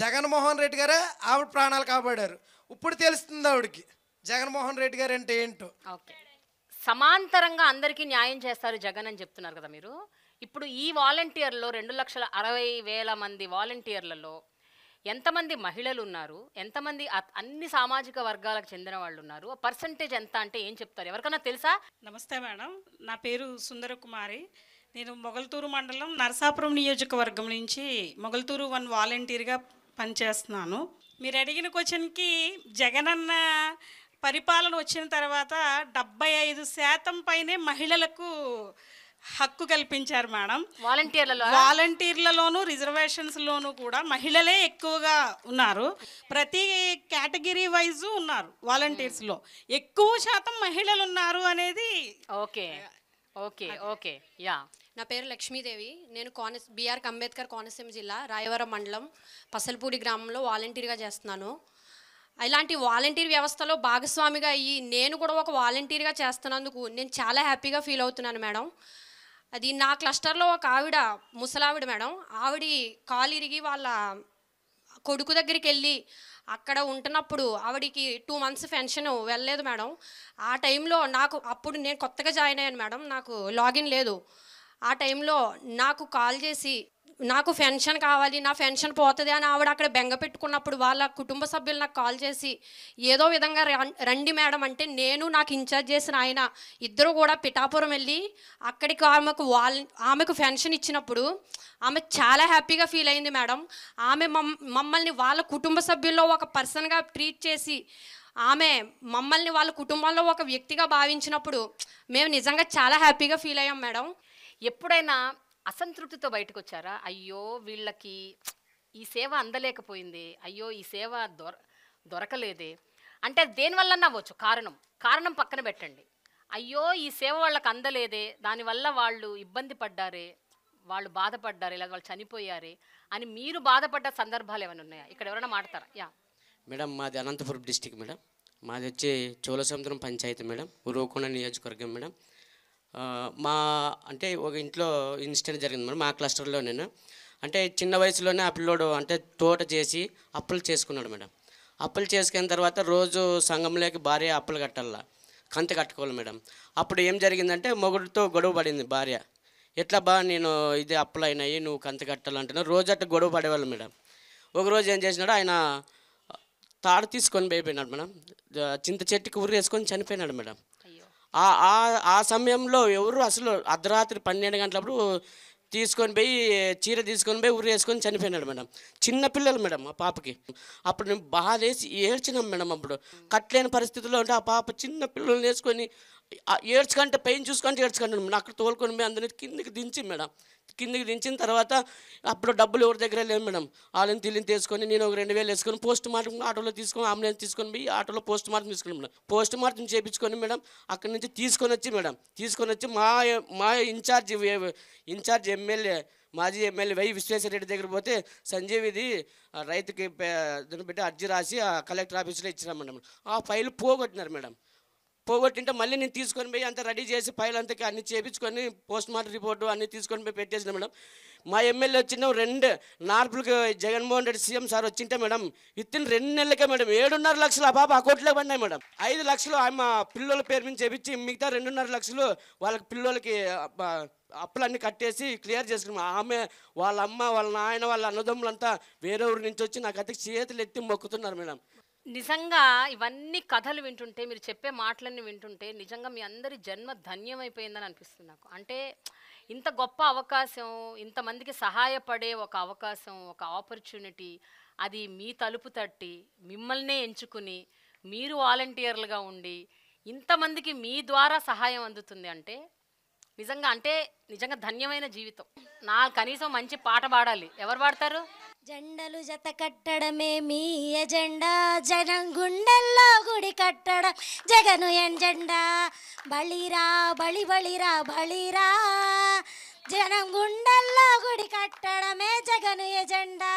జగన్మోహన్ రెడ్డి గారే ఆవిడ ప్రాణాలు కాపాడారు. ఇప్పుడు తెలుస్తుంది ఆవిడకి జగన్మోహన్ రెడ్డి గారు అంటే ఏంటో. ఓకే, సమాంతరంగా అందరికీ న్యాయం చేస్తారు జగన్ అని చెప్తున్నారు కదా మీరు. ఇప్పుడు ఈ వాలంటీర్లో 2,60,000 మంది వాలంటీర్లలో ఎంతమంది మహిళలు ఉన్నారు, ఎంతమంది అన్ని సామాజిక వర్గాలకు చెందిన వాళ్ళు ఉన్నారు, పర్సంటేజ్ ఎంత అంటే ఏం చెప్తారు? ఎవరికైనా తెలుసా? నమస్తే మేడం, నా పేరు సుందరకుమారి. నేను మొగల్తూరు మండలం నరసాపురం నియోజకవర్గం నుంచి మొగల్తూరు 1 వాలంటీర్గా పనిచేస్తున్నాను. మీరు అడిగిన క్వశ్చన్కి జగనన్న పరిపాలన వచ్చిన తర్వాత 75% పైనే మహిళలకు హక్కు కల్పించారు మేడం. వాలంటీర్లలోనూ రిజర్వేషన్స్లోనూ కూడా మహిళలే ఎక్కువగా ఉన్నారు. ప్రతి కేటగిరీ వైజు ఉన్నారు వాలంటీర్స్లో, ఎక్కువ శాతం మహిళలు ఉన్నారు అనేది. Okay okay okay yeah. నా పేరు లక్ష్మీదేవి. నేను బిఆర్ అంబేద్కర్ కోనసీమ జిల్లా రాయవరం మండలం పసలపూడి గ్రామంలో వాలంటీర్గా చేస్తున్నాను. ఇలాంటి వాలంటీర్ వ్యవస్థలో భాగస్వామిగా అయ్యి నేను కూడా ఒక వాలంటీర్గా చేస్తున్నందుకు నేను చాలా హ్యాపీగా ఫీల్ అవుతున్నాను మేడం. అది నా క్లస్టర్లో ఒక ఆవిడ, ముసలావిడ మేడం, ఆవిడ కాలు ఇరిగి వాళ్ళ కొడుకు దగ్గరికి వెళ్ళి అక్కడ ఉంటున్నప్పుడు ఆవిడికి 2 months పెన్షన్ వెళ్ళలేదు మేడం. ఆ టైంలో నాకు, అప్పుడు నేను కొత్తగా జాయిన్ అయ్యాను మేడం, నాకు లాగిన్ లేదు. ఆ టైంలో నాకు కాల్ చేసి నాకు పెన్షన్ కావాలి, నా పెన్షన్ పోతుంది అని ఆవిడ అక్కడ బెంగ పెట్టుకున్నప్పుడు వాళ్ళ కుటుంబ సభ్యులు నాకు కాల్ చేసి ఏదో విధంగా రండి మేడం అంటే, నేను నాకు ఇన్ఛార్జ్ చేసిన ఆయన ఇద్దరు కూడా పిఠాపురం వెళ్ళి అక్కడికి ఆమెకు పెన్షన్ ఇచ్చినప్పుడు ఆమె చాలా హ్యాపీగా ఫీల్ అయింది మేడం. ఆమె మమ్మల్ని వాళ్ళ కుటుంబ సభ్యుల్లో ఒక పర్సన్గా ట్రీట్ చేసి ఆమె మమ్మల్ని వాళ్ళ కుటుంబంలో ఒక వ్యక్తిగా భావించినప్పుడు మేము నిజంగా చాలా హ్యాపీగా ఫీల్ అయ్యాం మేడం. ఎప్పుడైనా అసంతృప్తితో బయటకు వచ్చారా? అయ్యో వీళ్ళకి ఈ సేవ అందలేకపోయింది, అయ్యో ఈ సేవ దొరకలేదే అంటే దేనివల్ల అవ్వచ్చు, కారణం పక్కన పెట్టండి. అయ్యో ఈ సేవ వాళ్ళకి అందలేదే, దానివల్ల వాళ్ళు ఇబ్బంది పడ్డారే, వాళ్ళు బాధపడ్డారే, లేదా వాళ్ళు చనిపోయారే అని మీరు బాధపడ్డ సందర్భాలు ఏమైనా ఉన్నాయా? ఇక్కడ ఎవరైనా మాట్లాడతారా? యా మేడం, మాది అనంతపురం డిస్టిక్ మేడం. మాది వచ్చి చోళసముద్రం పంచాయతీ మేడం, ఉరువకొండ నియోజకవర్గం మేడం. మా అంటే ఒక ఇంట్లో ఇన్సిడెంట్ జరిగింది మేడం, మా క్లస్టర్లో. నేను అంటే చిన్న వయసులోనే ఆ పిల్లోడు అంటే తోట చేసి అప్పులు చేసుకున్నాడు మేడం. అప్పులు చేసుకున్న తర్వాత రోజు సంఘంలోకి భార్య అప్పులు కట్టాల, కంత కట్టుకోవాలి మేడం. అప్పుడు ఏం జరిగిందంటే మొగుడితో గొడవ పడింది భార్య. ఎట్లా బా నేను ఇది అప్పులు అయినాయి, నువ్వు కంత కట్టాలంటున్నావు, రోజు అట్లా గొడవ పడేవాళ్ళు మేడం. ఒకరోజు ఏం చేసినాడు, ఆయన తాడు తీసుకొని పోయిపోయినాడు మేడం, చింత చెట్టుకి ఉరి వేసుకొని చనిపోయినాడు మేడం. ఆ సమయంలో ఎవరు అసలు అర్ధరాత్రి 12 గంటలప్పుడు తీసుకొని పోయి చీర తీసుకొని పోయి ఉరి వేసుకొని చనిపోయినాడు మేడం. చిన్న పిల్లలు మేడం ఆ పాపకి. అప్పుడు నేను బాధేసి ఏడ్చినాం మేడం. అప్పుడు కట్టలేని పరిస్థితుల్లో ఉంటే ఆ పాప చిన్న పిల్లల్ని వేసుకొని ఏడ్చుకుంటే పైన చూసుకుంటే ఏడ్చుకుంటాను మేడం. అక్కడ తోలుకొని పోయి అందరినీ కిందికి దించి మేడం. కిందికి దించిన తర్వాత అప్పుడు డబ్బులు ఎవరి దగ్గర లేవు మేడం. వాళ్ళని తిల్లిని తీసుకొని నేను ఒక 2000 వేసుకొని పోస్ట్ మార్టం ఆటోలో తీసుకొని అంబులెన్స్ తీసుకొని పోయి ఆటోలో పోస్ట్ మార్టం తీసుకుని మేడం. పోస్ట్ మార్టం చేయించుకొని మేడం అక్కడి నుంచి తీసుకొని వచ్చి మా ఇన్ఛార్జ్ ఎమ్మెల్యే మాజీ ఎమ్మెల్యే వై విశ్వేశ్వరరెడ్డి దగ్గర పోతే సంజీవ్ ఇది రైతుకి దాన్ని పెట్టి అర్జీ రాసి ఆ కలెక్టర్ ఆఫీస్లో ఇచ్చినాం మేడం. ఆ ఫైల్ పోగొట్టినారు మేడం. పోగొట్టింటే మళ్ళీ నేను తీసుకొని పోయి అంతా రెడీ చేసి ఫైల్ అంతకి అన్ని చేయించుకొని పోస్ట్ మార్టం రిపోర్టు అన్నీ తీసుకొని పోయి పెట్టేసిన మేడం. మా ఎమ్మెల్యే వచ్చిన 2 నార్పులకి జగన్మోహన్ రెడ్డి సీఎం సార్ వచ్చింటే మేడం విత్తిన్ 2 నెలలకే మేడం 7.5 లక్షలు ఆ పాప అకౌంట్లో పడినాయి మేడం. 5 లక్షలు ఆమె పిల్లల పేరు మీద చేపించి మిగతా 2.5 లక్షలు వాళ్ళకి పిల్లలకి అప్పులన్నీ కట్టేసి క్లియర్ చేసుకున్నాం. ఆమె వాళ్ళ అమ్మ వాళ్ళ నాయన వాళ్ళ అన్నదమ్ములంతా వేరే ఊరి నుంచి వచ్చి నాకు అతికి చేతులు ఎత్తి మొక్కుతున్నారు మేడం. నిజంగా ఇవన్నీ కథలు వింటుంటే, మీరు చెప్పే మాటలన్నీ వింటుంటే నిజంగా మీ అందరి జన్మ ధన్యమైపోయిందని అనిపిస్తుంది నాకు. అంటే ఇంత గొప్ప అవకాశం, ఇంతమందికి సహాయపడే ఒక అవకాశం, ఒక ఆపర్చునిటీ, అది మీ తలుపు తట్టి మిమ్మల్నే ఎంచుకుని మీరు వాలంటీర్లుగా ఉండి ఇంతమందికి మీ ద్వారా సహాయం అందుతుంది అంటే నిజంగా ధన్యమైన జీవితం. కనీసం మంచి పాట పాడాలి. ఎవరు పాడతారు? జెండలు జత కట్టడమే మీ ఎజెండా, జనం గుండెల్లో గుడి కట్టడం జగను ఎజెండా. బలిరా బలి బలిరా బలిరా, జనం గుండెల్లో గుడి కట్టడమే జగను ఎజెండా.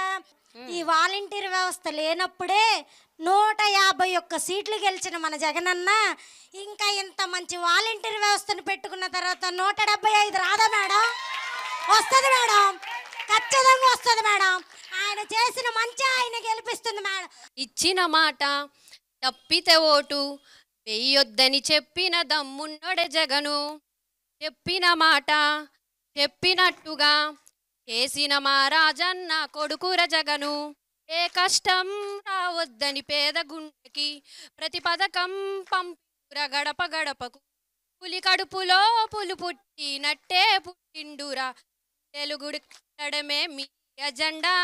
ఈ వాలంటీర్ వ్యవస్థ లేనప్పుడే 151 సీట్లు గెలిచిన మన జగనన్న ఇంకా ఇంత మంచి వాలంటీర్ వ్యవస్థను పెట్టుకున్న తర్వాత 175 రాదా మేడం? వస్తుంది మేడం, ఖచ్చితంగా వస్తుంది మేడం. ఆయన చేసిన మంచి ఆయన గెలిపిస్తుంది మేడం. ఇచ్చిన మాట తప్పితే ఓటు వెయ్యొద్దని చెప్పిన దమ్మున్నోడే జగను. చెప్పిన మాట చెప్పినట్టుగా చేసిన మా రాజన్న కొడుకుర జగను. ఏ కష్టం రావద్దని పేద గుండెకి ప్రతి పథకం పంపిర గడప గడపకు. పులి కడుపులో పులు పుట్టినట్టే పుట్టిండురా. తెలుగుడి కట్టడమే మీ ఎజెండా,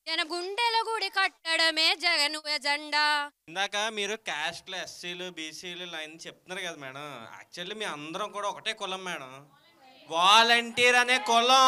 జన గుండెల గుడి కట్టడమే జగను ఎజెండా. ఇందాక మీరు క్యాస్ట్లు ఎస్సీలు బీసీలు లైన్ చెప్తున్నారు కదా మేడం. యాక్చువల్లీ మీ అందరం కూడా ఒకటే కులం మేడం, వాలంటీర్ అనే కులం.